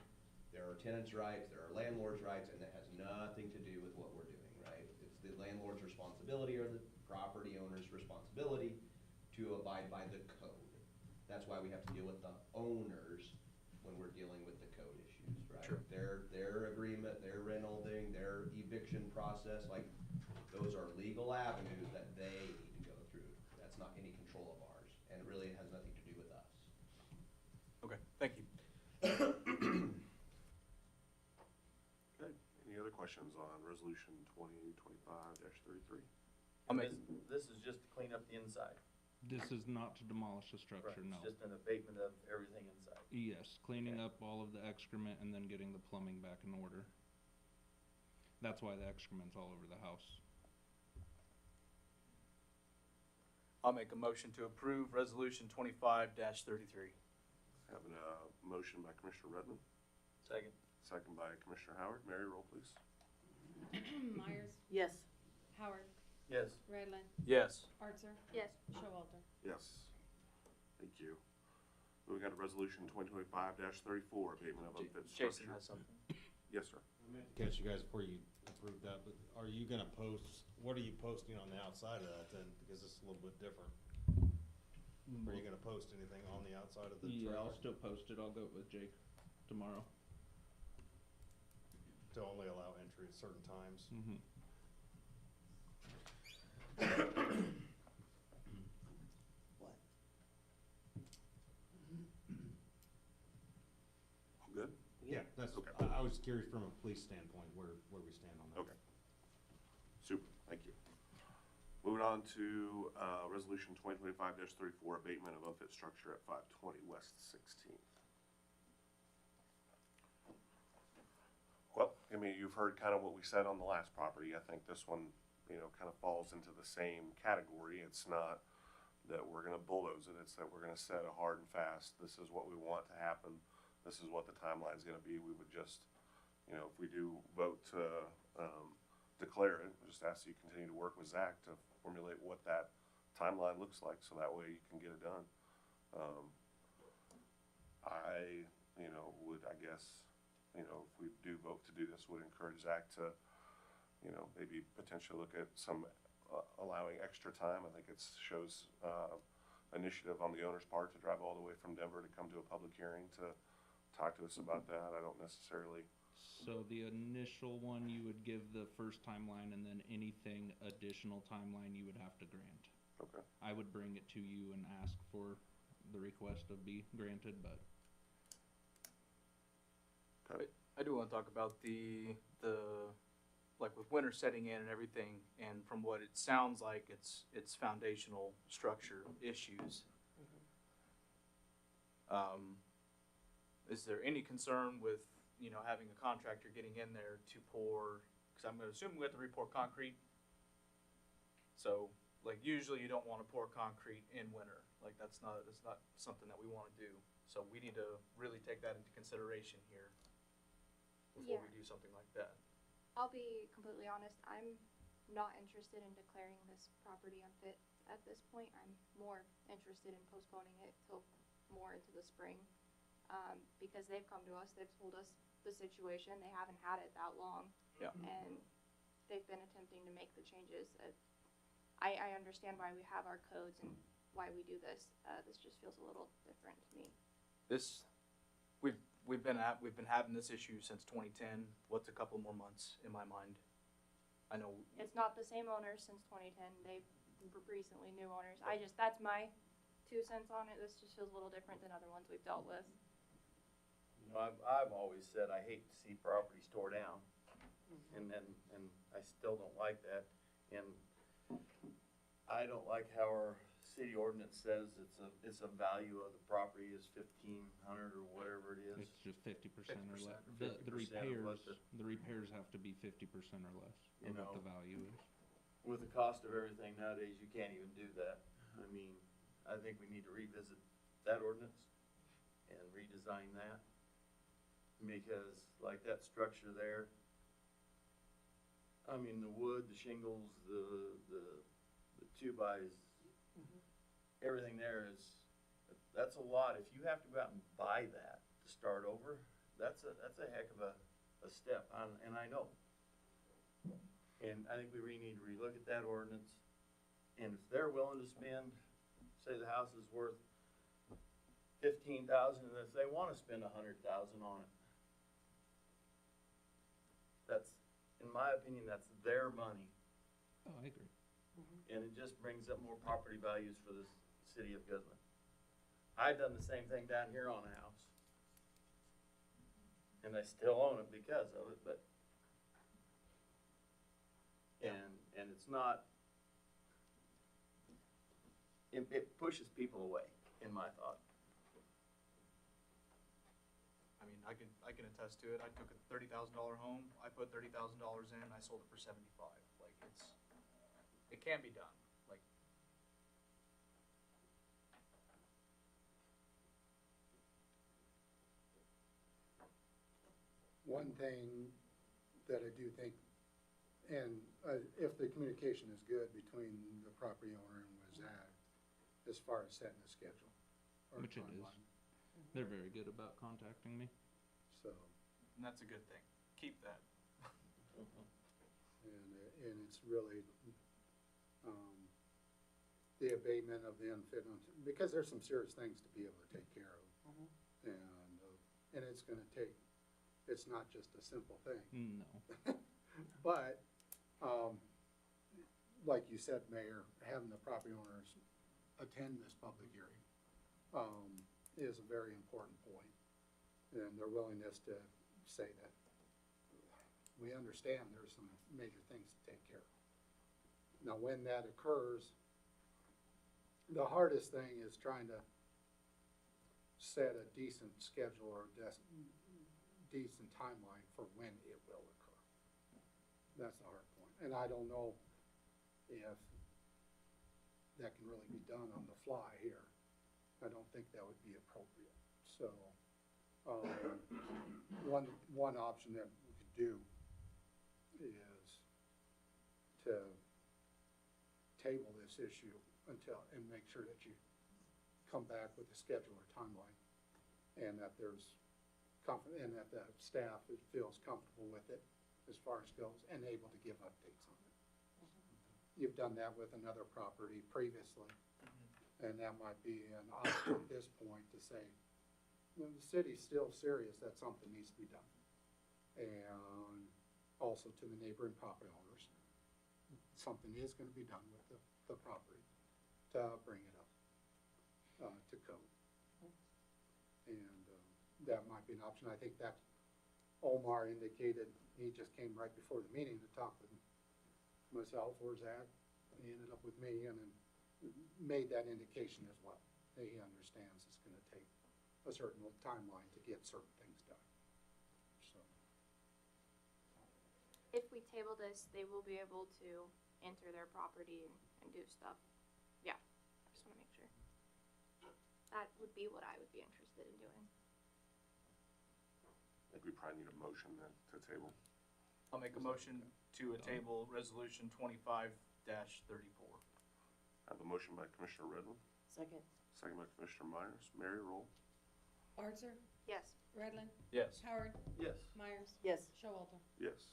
there are tenants' rights, there are landlord's rights, and that has nothing to do with what we're doing, right? It's the landlord's responsibility or the property owner's responsibility to abide by the code. That's why we have to deal with the owners when we're dealing with the code issues, right? Sure. Their agreement, their rental thing, their eviction process, like, those are legal avenues that they need to go through. That's not any control of ours, and it really has nothing to do with us. Okay, thank you. Okay, any other questions on resolution 2025-33? This is just to clean up the inside. This is not to demolish the structure, no. It's just an abatement of everything inside. Yes, cleaning up all of the excrement and then getting the plumbing back in order. That's why the excrement's all over the house. I'll make a motion to approve resolution 25-33. Having a motion by Commissioner Redmond, Second. second by Commissioner Howard. Mary, roll please. Myers, Yes. Howard, Yes. Redlin, Yes. Archer, Yes. Showalter. Yes. Thank you. Moving on to resolution 2025-34, abatement of unfit Jason structure. has something. Yes, sir. I meant to catch you guys before you approve that, but are you gonna post, what are you posting on the outside of that then? Because it's a little bit different. Are you gonna post anything on the outside of the Yeah, I'll trailer still post it. I'll go with Jake tomorrow. to only allow entry at certain times? Mm-hmm. What? All good? Yeah, that's, Okay. I was curious from a police standpoint where we stand on that. Okay. Super, thank you. Moving on to, resolution 2025-34, abatement of unfit structure at 520 West 16th. Well, I mean, you've heard kind of what we said on the last property. I think this one, you know, kind of falls into the same category. It's not that we're gonna bulldoze it, it's that we're gonna set a hard and fast, this is what we want to happen, this is what the timeline's gonna be. We would just, you know, if we do vote to, declare it, just ask that you continue to work with Zach to formulate what that timeline looks like, so that way you can get it done. I, you know, would, I guess, you know, if we do vote to do this, would encourage Zach to, you know, maybe potentially look at some, allowing extra time. I think it shows, initiative on the owner's part to drive all the way from Denver to come to a public hearing to talk to us about that. I don't necessarily, So the initial one, you would give the first timeline, and then anything additional timeline you would have to grant. okay, I would bring it to you and ask for the request to be granted, but okay, I do want to talk about the like with winter setting in and everything, and from what it sounds like, it's foundational structure issues. Is there any concern with, you know, having a contractor getting in there to pour, because I'm gonna assume we have to re-pour concrete. So, like, usually you don't wanna pour concrete in winter, like, that's not something that we wanna do. So we need to really take that into consideration here before we Yeah. do something like that. I'll be completely honest, I'm not interested in declaring this property unfit at this point. I'm more interested in postponing it till more into the spring. Because they've come to us, they've told us the situation, they haven't had it that long. Yeah. And they've been attempting to make the changes. I understand why we have our codes and why we do this. This just feels a little different to me. This, we've been having this issue since 2010. What's a couple more months in my mind? I know. It's not the same owners since 2010. They've recently new owners. That's my 2 cents on it. This just feels a little different than other ones we've dealt with. You know, I've always said I hate to see properties tore down, and I still don't like that. And I don't like how our city ordinance says it's a value of the property is 1,500 or whatever it is. it's just 50% or less. 50% The of what repairs have to be 50% or less You of what know. the value is. With the cost of everything nowadays, you can't even do that. I mean, I think we need to revisit that ordinance and redesign that. Because like that structure there, I mean, the wood, the shingles, the two-bys, everything there is, that's a lot. If you have to go out and buy that to start over, that's a heck of a step, and I know. And I think we really need to relook at that ordinance, and if they're willing to spend, say the house is worth $15,000, and if they wanna spend $100,000 on it, that's, in my opinion, that's their money, Oh, I agree. and it just brings up more property values for the city of Goodland. I done the same thing down here on a house, and I still own it because of it, but, and it's not, it pushes people away, in my thought. I mean, I can attest to it. I took a $30,000 home, I put $30,000 in, I sold it for 75. Like, it can be done. Like, One thing that I do think, and if the communication is good between the property owner and Wazag, as far as setting a schedule or Which it is. timeline. They're very good about contacting me. So, and that's a good thing. Keep that. and it's really, the abatement of the unfit, because there's some serious things to be able to take care of. And it's gonna take, it's not just a simple thing. No. But, like you said, Mayor, having the property owners attend this public hearing, is a very important point. And their willingness to say that we understand there's some major things to take care of. Now, when that occurs, the hardest thing is trying to set a decent schedule or decent timeline for when it will occur. That's the hard point. And I don't know if that can really be done on the fly here. I don't think that would be appropriate. So, one option that we could do is to table this issue until, and make sure that you come back with a schedule or timeline, and that there's and that the staff feels comfortable with it as far as goes, and able to give updates on it. You've done that with another property previously, and that might be an option at this point to say, you know, the city's still serious that something needs to be done. And also to the neighboring property owners, something is gonna be done with the property to bring it up, to code. And, that might be an option. I think that Omar indicated, he just came right before the meeting to talk with myself or Zach. He ended up with me and then made that indication as well. That he understands it's gonna take a certain timeline to get certain things done. So, If we table this, they will be able to enter their property and do stuff. Yeah, I just wanna make sure. That would be what I would be interested in doing. I think we probably need a motion then to table. I'll make a motion to table resolution 25-34. I have a motion by Commissioner Redland, Second. second by Commissioner Myers. Mary, roll. Archer, Yes. Redlin, Yes. Howard, Yes. Myers, Yes. Showalter. Yes.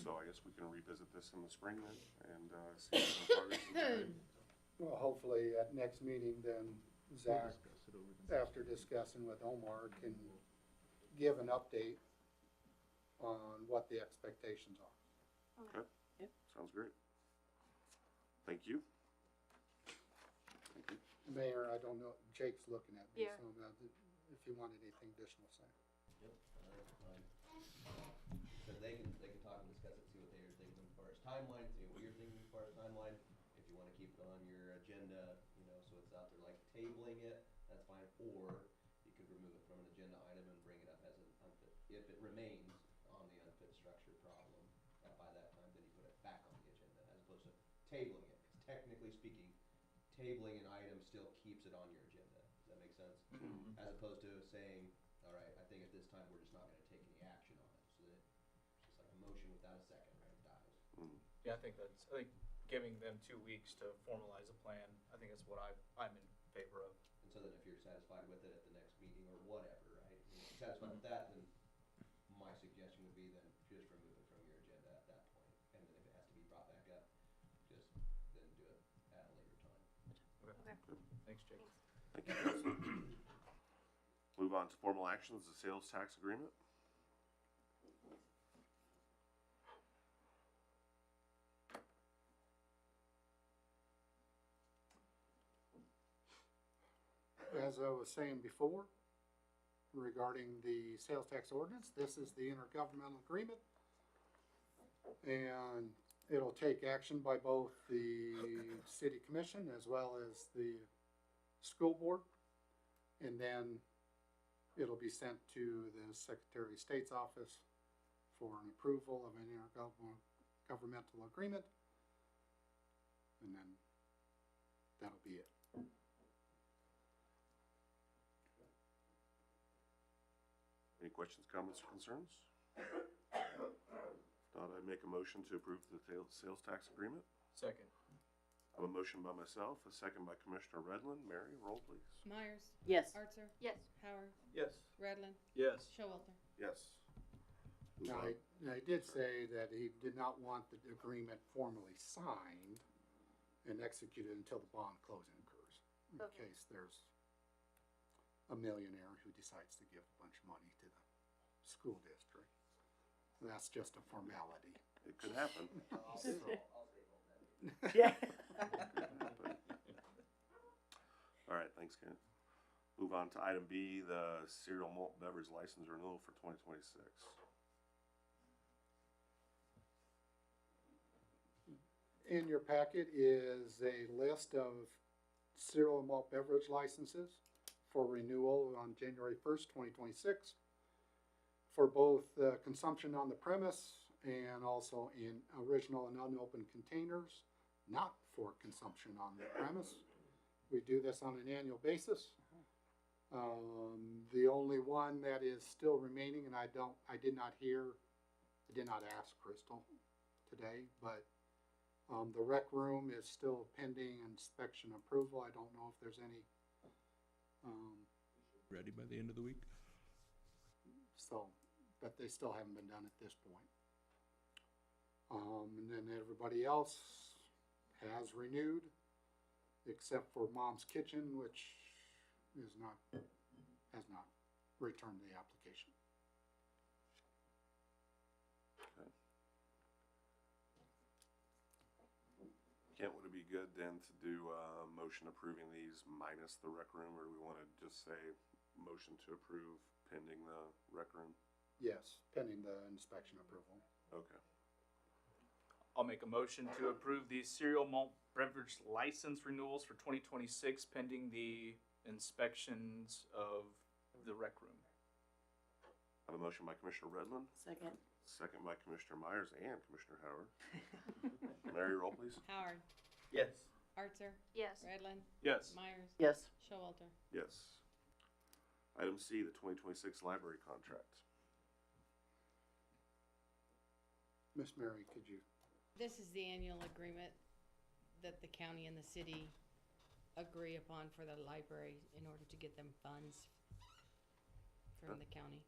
So I guess we can revisit this in the spring then, and, see if some progress is made. well, hopefully at next meeting then Zach, Discuss it over the- after discussing with Omar, can give an update on what the expectations are. Okay. Yep. Sounds great. Thank you. Thank you. Mayor, I don't know, Jake's looking at me, Yeah. so if you want anything additional to say. Yep, that's fine. So they can talk and discuss it, see what they're thinking as far as timeline, see what you're thinking as far as timeline. If you wanna keep it on your agenda, you know, so it's out there like tabling it, that's fine, or you could remove it from an agenda item and bring it up as an unfit. If it remains on the unfit structure problem, by that time, then you put it back on the agenda, as opposed to tabling it. Cause technically speaking, tabling an item still keeps it on your agenda. Does that make sense? As opposed to saying, all right, I think at this time, we're just not gonna take any action on it. So that it's just like a motion without a second, right? It dies. Yeah, I think giving them 2 weeks to formalize a plan, I think that's what I'm in favor of. And so then if you're satisfied with it at the next meeting or whatever, right? If you're satisfied with that, then my suggestion would be then just remove it from your agenda at that point. And then if it has to be brought back up, just then do it at a later time. Okay. Thanks, Jake. Thank you, Council. Move on to formal actions, the sales tax agreement. As I was saying before, regarding the sales tax ordinance, this is the intergovernmental agreement. And it'll take action by both the city commission as well as the school board. And then it'll be sent to the Secretary of State's office for an approval of an intergovernmental agreement. And then that'll be it. Any questions, comments, or concerns? If not, I'd make a motion to approve the sales tax agreement. Second. I have a motion by myself, a second by Commissioner Redland. Mary, roll please. Myers, Yes. Archer, Yes. Howard, Yes. Redland, Yes. Showalter. Yes. Move Now, on. I did say that he did not want the agreement formally signed and executed until the bond closing occurs, in Okay. case there's a millionaire who decides to give a bunch of money to the school district. That's just a formality. It could happen. Yeah. All right, thanks, Kent. Move on to item B, the cereal malt beverage license renewal for 2026. In your packet is a list of cereal malt beverage licenses for renewal on January 1st, 2026, for both consumption on the premise and also in original and unopened containers, not for consumption on the premise. We do this on an annual basis. The only one that is still remaining, and I did not ask Crystal today, but the rec room is still pending inspection approval. I don't know if there's any, Ready by the end of the week? but they still haven't been done at this point. And then everybody else has renewed, except for Mom's Kitchen, which has not returned the application. Kent, would it be good then to do a motion approving these minus the rec room, or do we want to just say motion to approve pending the rec room? Yes, pending the inspection approval. Okay. I'll make a motion to approve the cereal malt beverage license renewals for 2026 pending the inspections of the rec room. I have a motion by Commissioner Redland, Second. second by Commissioner Myers and Commissioner Howard. Mary, roll please. Howard, Yes. Archer, Yes. Redland, Yes. Myers, Yes. Showalter. Yes. Item C, the 2026 library contract. Miss Mary, could you? This is the annual agreement that the county and the city agree upon for the library in order to get them funds from the county.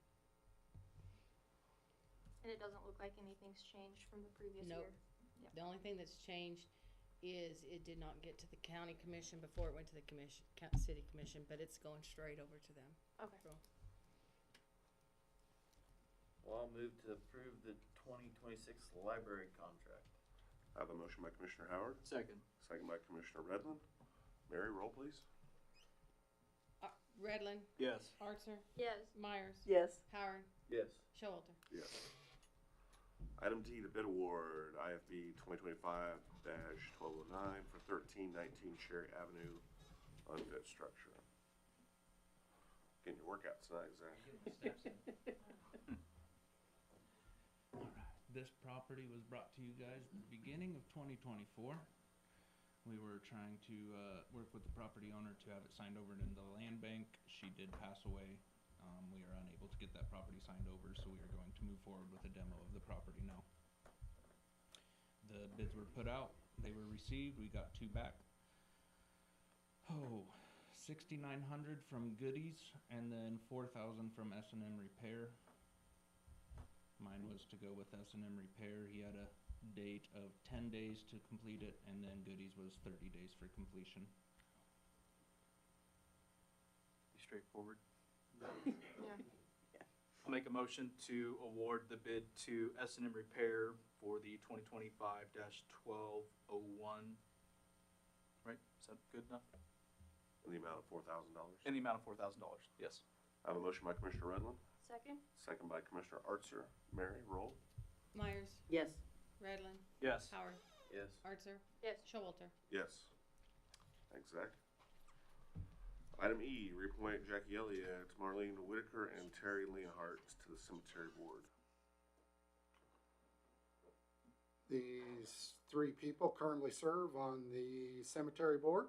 And it doesn't look like anything's changed from the previous Nope. year. The only thing that's changed is it did not get to the county commission before it went to the commission, city commission, but it's going straight over to them. Okay. So, Well, I'll move to approve the 2026 library contract. I have a motion by Commissioner Howard, Second. second by Commissioner Redland. Mary, roll please. Redland, Yes. Archer, Yes. Myers, Yes. Howard, Yes. Showalter. Yes. Item D, the bid award, IFB 2025-1209 for 1319 Cherry Avenue unfit structure. Getting your workout tonight, Zach. This property was brought to you guys at the beginning of 2024. We were trying to work with the property owner to have it signed over into the land bank. She did pass away. We are unable to get that property signed over, so we are going to move forward with a demo of the property now. The bids were put out. They were received. We got two back. $6,900 from Goodies and then $4,000 from S&M Repair. Mine was to go with S&M Repair. He had a date of 10 days to complete it, and then Goodies was 30 days for completion. Be straightforward. Yeah. I'll make a motion to award the bid to S&M Repair for the 2025-1201. Right? Is that good enough? In the amount of $4,000. In the amount of $4,000, yes. I have a motion by Commissioner Redland, Second? second by Commissioner Archer. Mary, roll. Myers, Yes. Redland, Yes. Howard, Yes. Archer, Yes. Showalter. Yes. Thanks, Zach. Item E, reappoint Jackie Elliott, Marlene Whitaker, and Terry Leonhardt to the cemetery board. These three people currently serve on the cemetery board.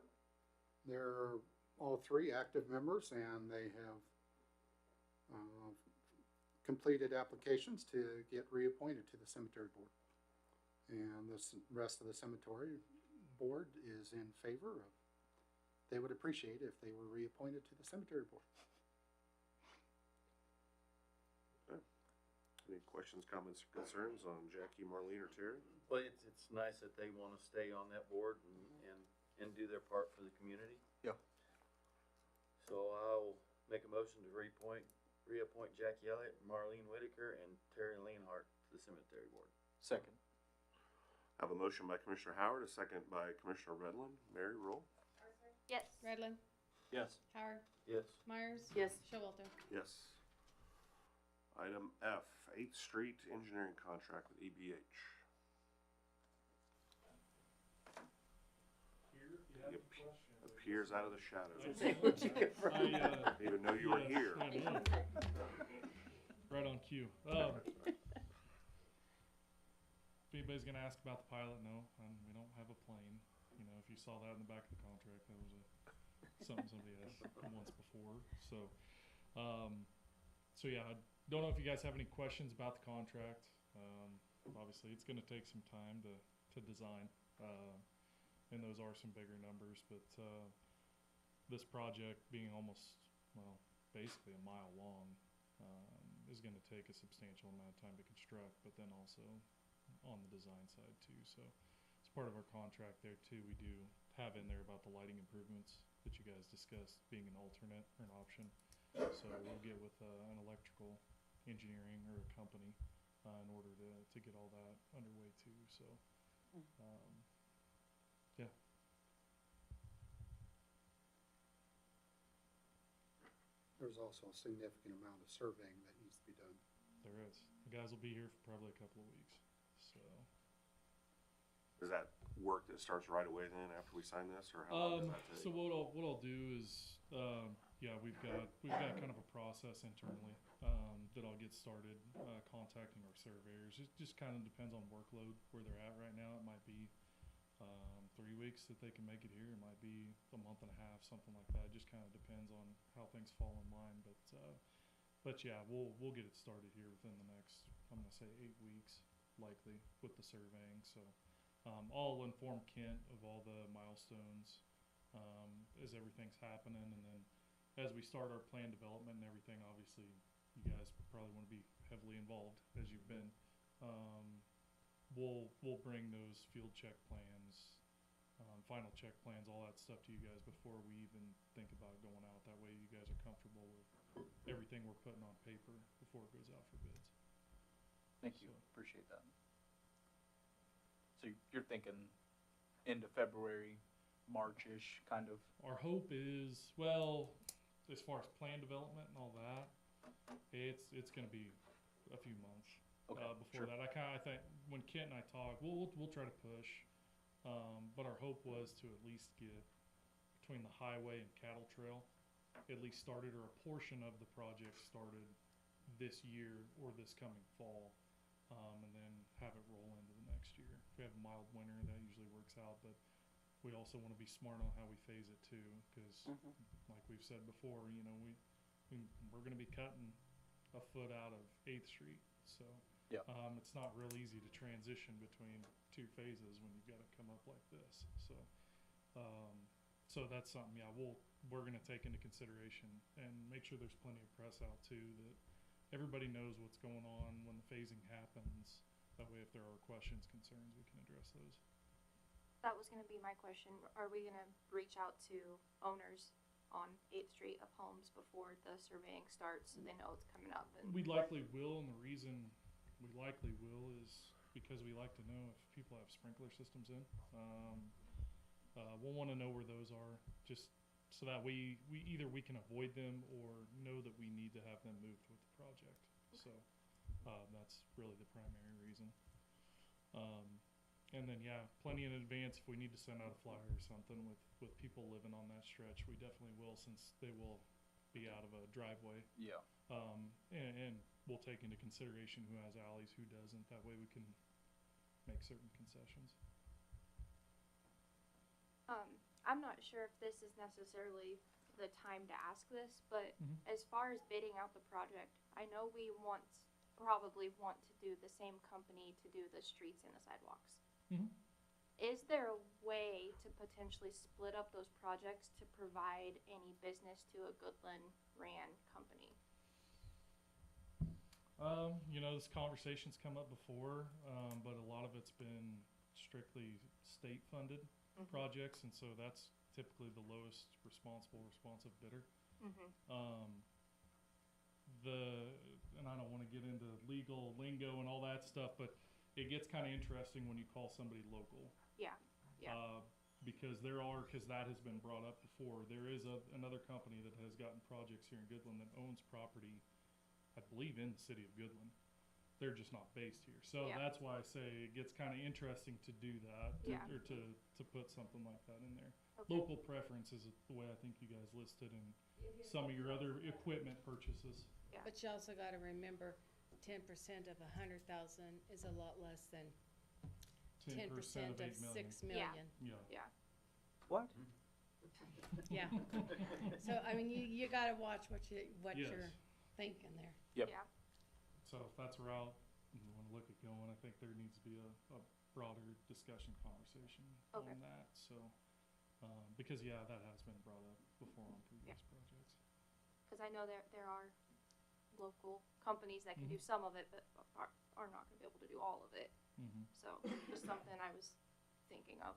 They're all three active members, and they have completed applications to get reappointed to the cemetery board. And the rest of the cemetery board is in favor of, they would appreciate if they were reappointed to the cemetery board. Any questions, comments, or concerns on Jackie, Marlene, or Terry? Well, it's nice that they wanna stay on that board and do their part for the community. Yeah. So I'll make a motion to reappoint Jackie Elliott, Marlene Whitaker, and Terry Leonhardt to the cemetery board. Second. I have a motion by Commissioner Howard, a second by Commissioner Redland. Mary, roll. Yes. Redland, Yes. Howard, Yes. Myers. Yes. Showalter. Yes. Item F, 8th Street Engineering Contract with EBH. Appears out of the shadows. Where'd you come from? Didn't even know you were here. I know. Right on cue. If anybody's gonna ask about the pilot, no, we don't have a plane. You know, if you saw that in the back of the contract, that was something somebody asked once before. So yeah, I don't know if you guys have any questions about the contract. Obviously, it's gonna take some time to design. And those are some bigger numbers, but this project being almost, well, basically a mile long, is going to take a substantial amount of time to construct, but then also on the design side too. So as part of our contract there too, we do have in there about the lighting improvements that you guys discussed being an alternate or an option. So we'll get with an electrical engineering or a company in order to get all that underway too. So yeah. There's also a significant amount of surveying that needs to be done. There is. The guys will be here for probably a couple of weeks. So Is that work that starts right away then after we sign this, or how long does that take? so what I'll do is yeah, we've got kind of a process internally that I'll get started contacting our surveyors. It just kind of depends on workload where they're at right now. It might be 3 weeks that they can make it here. It might be a month and a half, something like that. It just kind of depends on how things fall in line. But yeah, we'll get it started here within the next, I'm gonna say 8 weeks, likely, with the surveying. So I'll inform Kent of all the milestones as everything's happening, and then as we start our plan development and everything, obviously you guys probably want to be heavily involved as you've been. We'll bring those field check plans, final check plans, all that stuff to you guys before we even think about going out. That way you guys are comfortable with everything we're putting on paper before it goes out for bids. Thank you. So- Appreciate that. So you're thinking end of February, March-ish, kind of? Our hope is, well, as far as plan development and all that, it's gonna be a few months. Okay, Before sure. that, I think when Kent and I talk, we'll try to push, but our hope was to at least get between the highway and cattle trail, at least started, or a portion of the project started this year or this coming fall, and then have it roll into the next year. If we have a mild winter, that usually works out, but we also want to be smart on how we phase it too, because like we've said before, you know, we're going to be cutting a foot out of 8th Street, so Yeah. it's not real easy to transition between two phases when you've got to come up like this. So that's something, yeah, we're going to take into consideration and make sure there's plenty of press out too, that everybody knows what's going on when the phasing happens. That way, if there are questions, concerns, we can address those. That was gonna be my question. Are we gonna reach out to owners on 8th Street of homes before the surveying starts so they know it's coming up? And We likely will, and the reason we likely will is because we like to know if people have sprinkler systems in. We'll want to know where those are, just so that we can avoid them or know that we need to have them moved with the project. So that's really the primary reason. And then, yeah, plenty in advance if we need to send out a flyer or something with people living on that stretch, we definitely will, since they will be out of a driveway. Yeah. And we'll take into consideration who has alleys, who doesn't. That way we can make certain concessions. I'm not sure if this is necessarily the time to ask this, but Mhm. as far as bidding out the project, I know we probably want to do the same company to do the streets and the sidewalks. Mhm. Is there a way to potentially split up those projects to provide any business to a Goodland ran company? You know, this conversation's come up before, but a lot of it's been strictly state funded projects, and so that's typically the lowest responsive bidder. And I don't want to get into legal lingo and all that stuff, but it gets kind of interesting when you call somebody local. Yeah. Because that has been brought up before. There is another company that has gotten projects here in Goodland that owns property, I believe, in the city of Goodland. They're just not based here. So Yeah. that's why I say it gets kind of interesting to do that, Yeah. or to put something like that in there. Okay. Local preference is the way I think you guys listed in some of your other equipment purchases. But you also gotta remember, 10% of 100,000 is a lot less than 10% of 8 million. 6 million. Yeah. What? Yeah. So, I mean, you gotta watch what Yes. you're thinking there. Yep. Yeah. So if that's a route you want to look at going, I think there needs to be a broader discussion conversation Okay. on that. So, because that has been brought up before on previous projects. Because I know there are local companies that can do some of it, but are not going to be able to do all of it. Mm-hmm. So just something I was thinking of.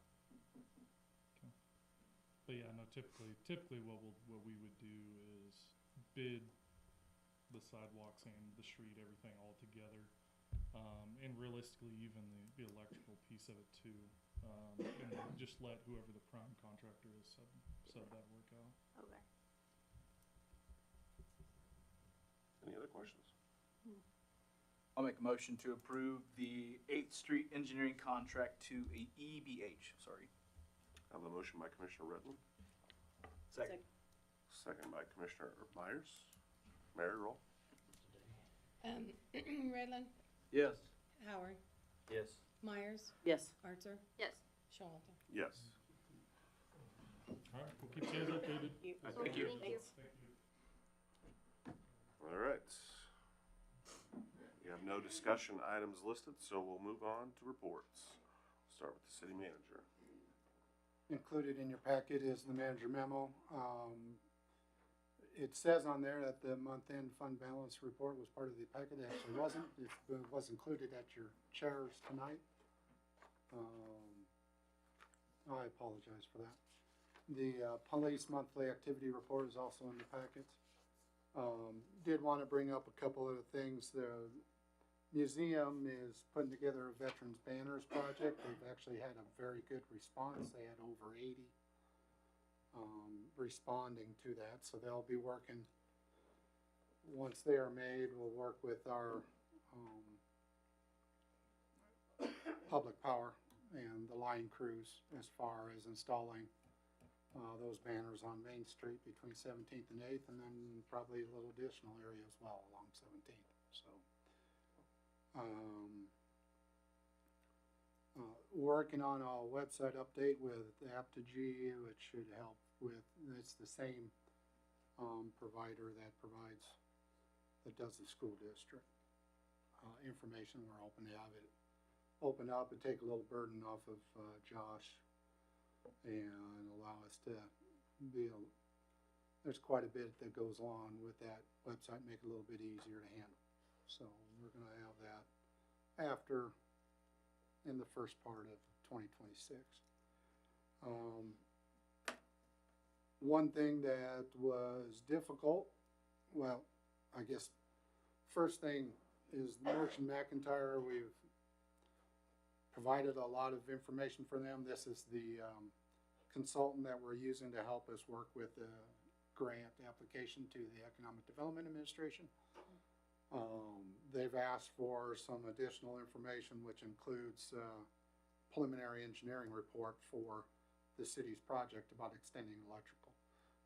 But yeah, no, typically what we would do is bid the sidewalks and the street, everything all together. And realistically, even the electrical piece of it too. And then just let whoever the prime contractor is sub that work out. Okay. Any other questions? I'll make a motion to approve the 8th Street engineering contract to EBH, sorry. I have a motion by Commissioner Redland, Second. second by Commissioner Myers. Mary, roll. Redland, Yes. Howard, Yes. Myers, Yes. Archer, Yes. Showalter. Yes. All right, we'll keep you guys updated. Thank you. Thank you. All right. We have no discussion items listed, so we'll move on to reports. Start with the city manager. Included in your packet is the manager memo. It says on there that the month-end fund balance report was part of the packet. It actually wasn't. It was included at your chairs tonight. I apologize for that. The police monthly activity report is also in the packet. Did want to bring up a couple of things. The museum is putting together a Veterans Banners project. They've actually had a very good response. They had over 80 responding to that. So they'll be working, once they are made, we'll work with our public power and the line crews as far as installing those banners on Main Street between 17th and 8th, and then probably a little additional area as well along 17th. So, working on a website update with Aptigee, which should help with, it's the same provider that does the school district information. We're hoping to have it open up and take a little burden off of Josh and allow us to there's quite a bit that goes on with that website, make it a little bit easier to handle. So we're gonna have that in the first part of 2026. One thing that was difficult, well, I guess first thing is Merchant McIntyre. We've provided a lot of information for them. This is the consultant that we're using to help us work with the grant application to the Economic Development Administration. They've asked for some additional information, which includes preliminary engineering report for the city's project about extending electrical,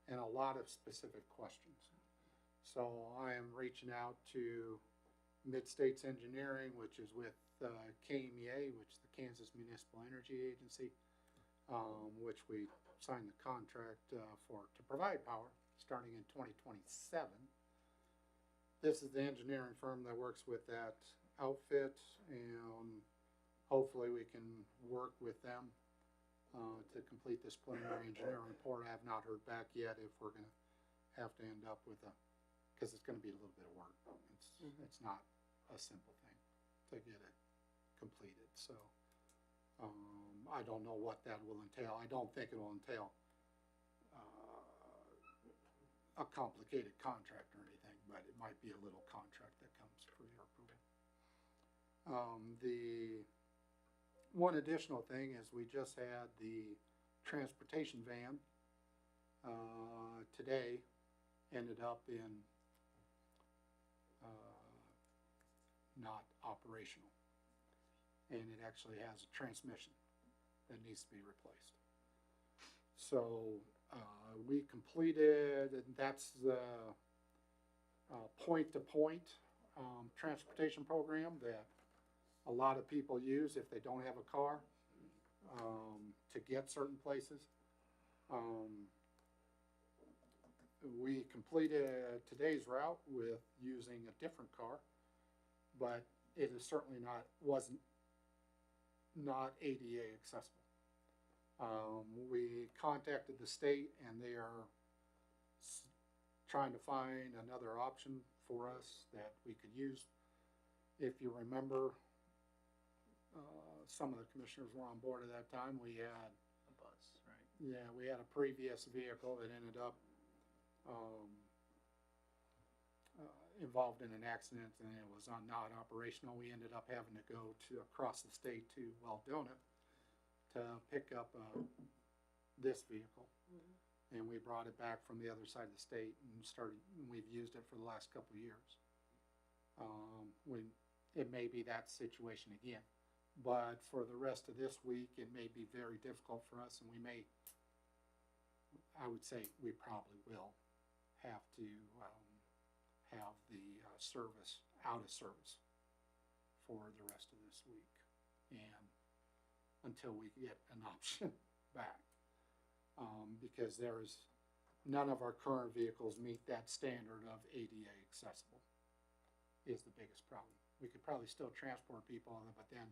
and a lot of specific questions. So I am reaching out to Mid-States Engineering, which is with KMEA, which is the Kansas Municipal Energy Agency, which we signed the contract to provide power starting in 2027. This is the engineering firm that works with that outfit, and hopefully we can work with them to complete this preliminary engineering report. I have not heard back yet if we're gonna have to end up with because it's gonna be a little bit of work. It's not a simple thing to get it completed, so I don't know what that will entail. I don't think it will entail a complicated contract or anything, but it might be a little contract that comes for your approval. The one additional thing is we just had the transportation van today ended up in not operational, and it actually has a transmission that needs to be replaced. So we completed, and that's the point-to-point transportation program that a lot of people use if they don't have a car to get certain places. We completed today's route with using a different car, but it is certainly wasn't ADA accessible. We contacted the state, and they are trying to find another option for us that we could use. If you remember, some of the commissioners were on board at that time. We had A bus, right? yeah, we had a previous vehicle that ended up involved in an accident, and it was not operational. We ended up having to go across the state to Waldona to pick up this vehicle, and we brought it back from the other side of the state and we've used it for the last couple of years. It may be that situation again, but for the rest of this week, it may be very difficult for us, and I would say we probably will have to have the service out of service for the rest of this week, and until we get an option back, because none of our current vehicles meet that standard of ADA accessible is the biggest problem. We could probably still transport people on it, but then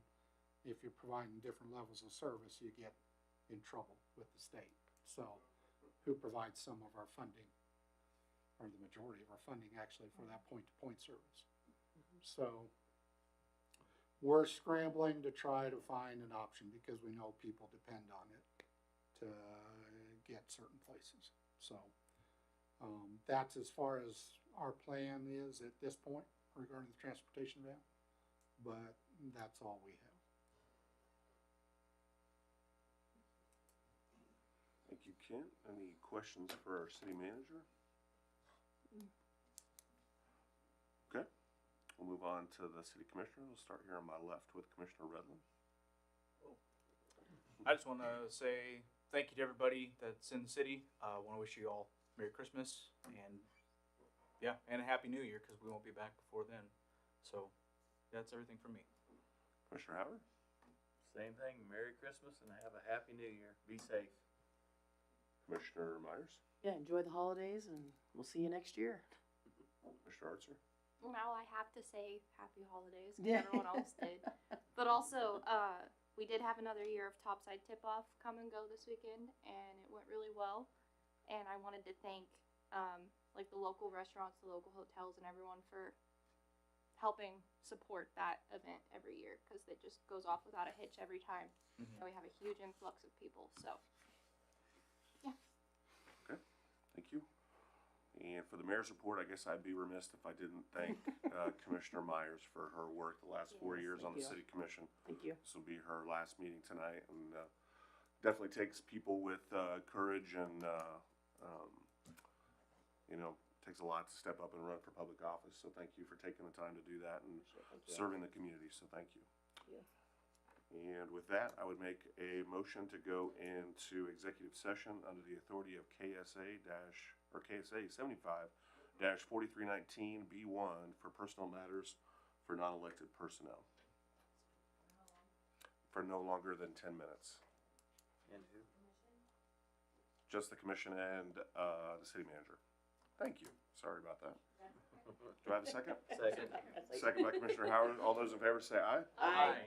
if you're providing different levels of service, you get in trouble with the state. So who provides some of our funding, or the majority of our funding actually, for that point-to-point service. So we're scrambling to try to find an option because we know people depend on it to get certain places. So that's as far as our plan is at this point regarding the transportation van, but that's all we have. Thank you, Kent. Any questions for our city manager? Okay, we'll move on to the city commissioner. We'll start here on my left with Commissioner Redland. I just want to say thank you to everybody that's in the city. I want to wish you all Merry Christmas and a Happy New Year, because we won't be back before then. So that's everything from me. Commissioner Howard? Same thing, Merry Christmas and have a Happy New Year. Be safe. Commissioner Myers? Yeah, enjoy the holidays, and we'll see you next year. Commissioner Archer? Now I have to say happy holidays, because Yeah. everyone else did. But also, we did have another year of Topside Tip-Off come and go this weekend, and it went really well. And I wanted to thank, the local restaurants, the local hotels, and everyone for helping support that event every year, because it just goes off without a hitch every time. And we have a huge influx of people, so, yeah. Okay, thank you. And for the mayor's report, I guess I'd be remiss if I didn't thank Commissioner Myers for her work the last 4 Yes, years on thank the you. city commission. Thank you. This will be her last meeting tonight, and definitely takes people with courage, and takes a lot to step up and run for public office. So thank you for taking the time to do that and Thank you. serving the community. So thank you. Yeah. And with that, I would make a motion to go into executive session under the authority of KSA 75-4319 B1 for personal matters for non-elected personnel. For no longer than 10 minutes. And who? Just the commission and the city manager. Thank you. Sorry about that. Do I have a second? Second. Second by Commissioner Howard. All those in favor say aye. Aye.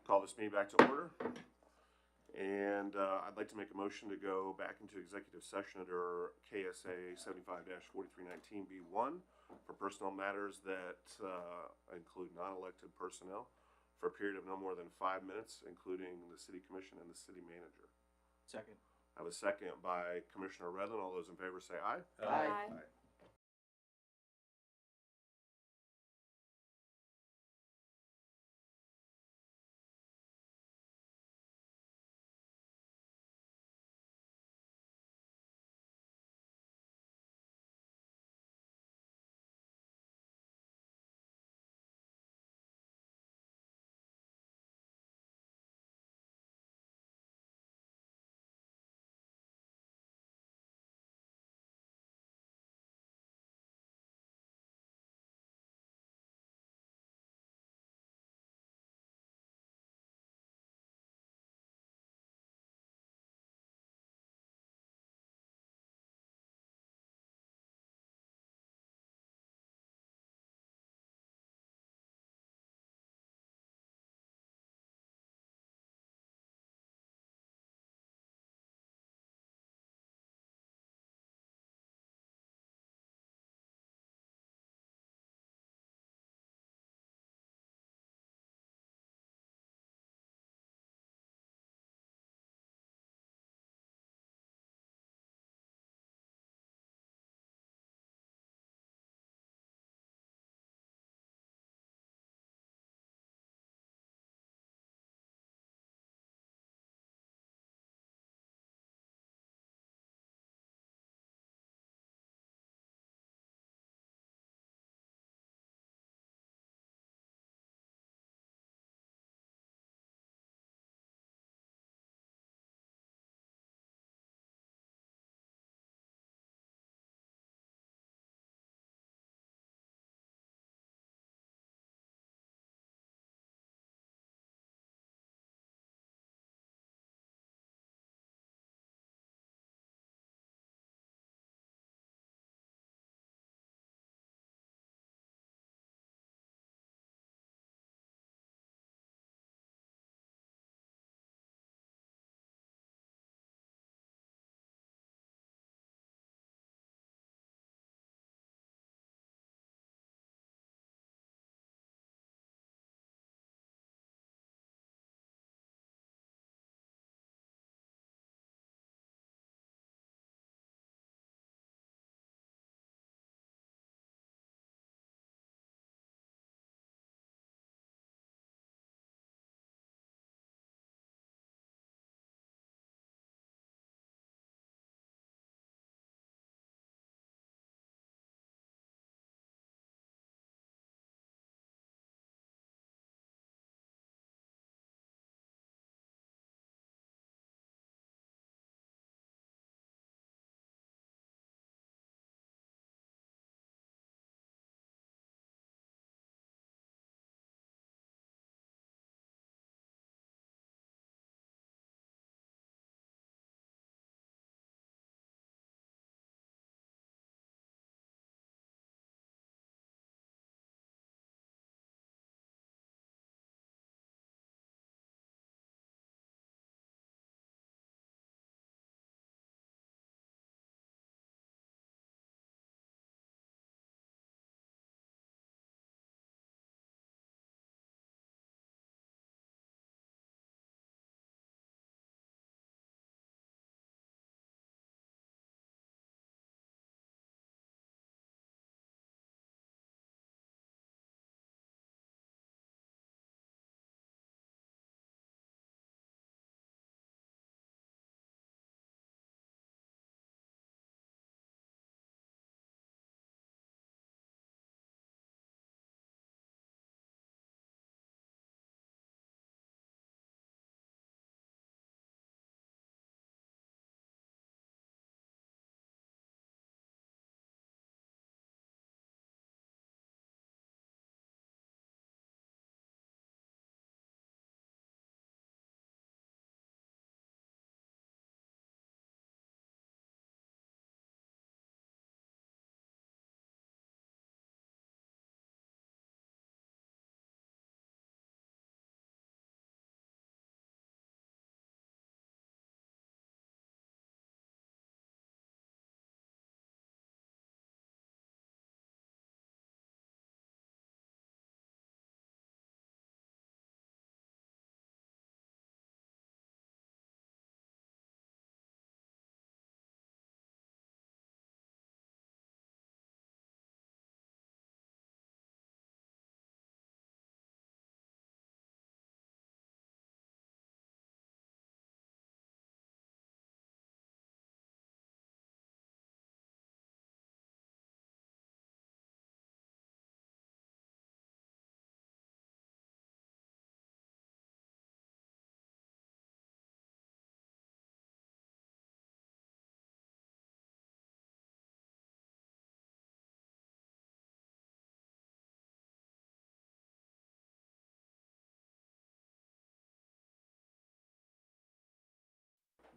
Call this meeting back to order. And I'd like to make a motion to go back into executive session under KSA 75-4319B1 for personal matters that include non-elected personnel for a period of no more than 5 minutes, including the city commission and the city manager. Second. I have a second by Commissioner Redlin. All those in favor say aye. Aye. Aye.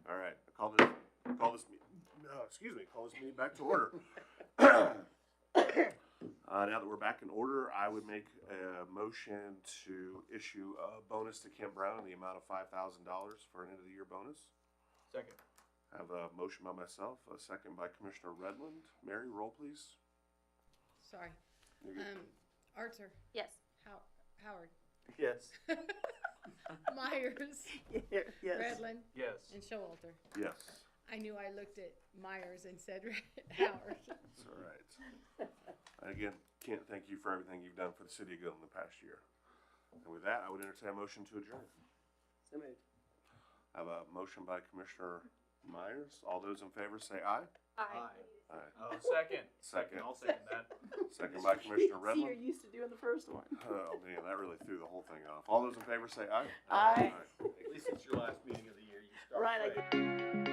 All right, call this meeting back to order. Now that we're back in order, I would make a motion to issue a bonus to Kent Brown in the amount of $5,000 for an end of the year bonus. Second. I have a motion by myself, a second by Commissioner Redland. Mary, roll please. Sorry. You're good. Arthur, Yes. Howard, Yes. Myers, Yes. Redlin, Yes. and Showalter. Yes, I knew I looked at Myers and said Howard. that's all right. And again, Kent, thank you for everything you've done for the city of Goodland the past year. And with that, I would entertain a motion to adjourn. So moved. I have a motion by Commissioner Myers. All those in favor say aye. Aye. Aye. Oh, second. Second. I'll second that. Second by Commissioner See, you're Redland. used to doing the first one. Oh man, that really threw the whole thing off. All those in favor say aye. Aye. At least it's your last meeting of the year. You start Right, right.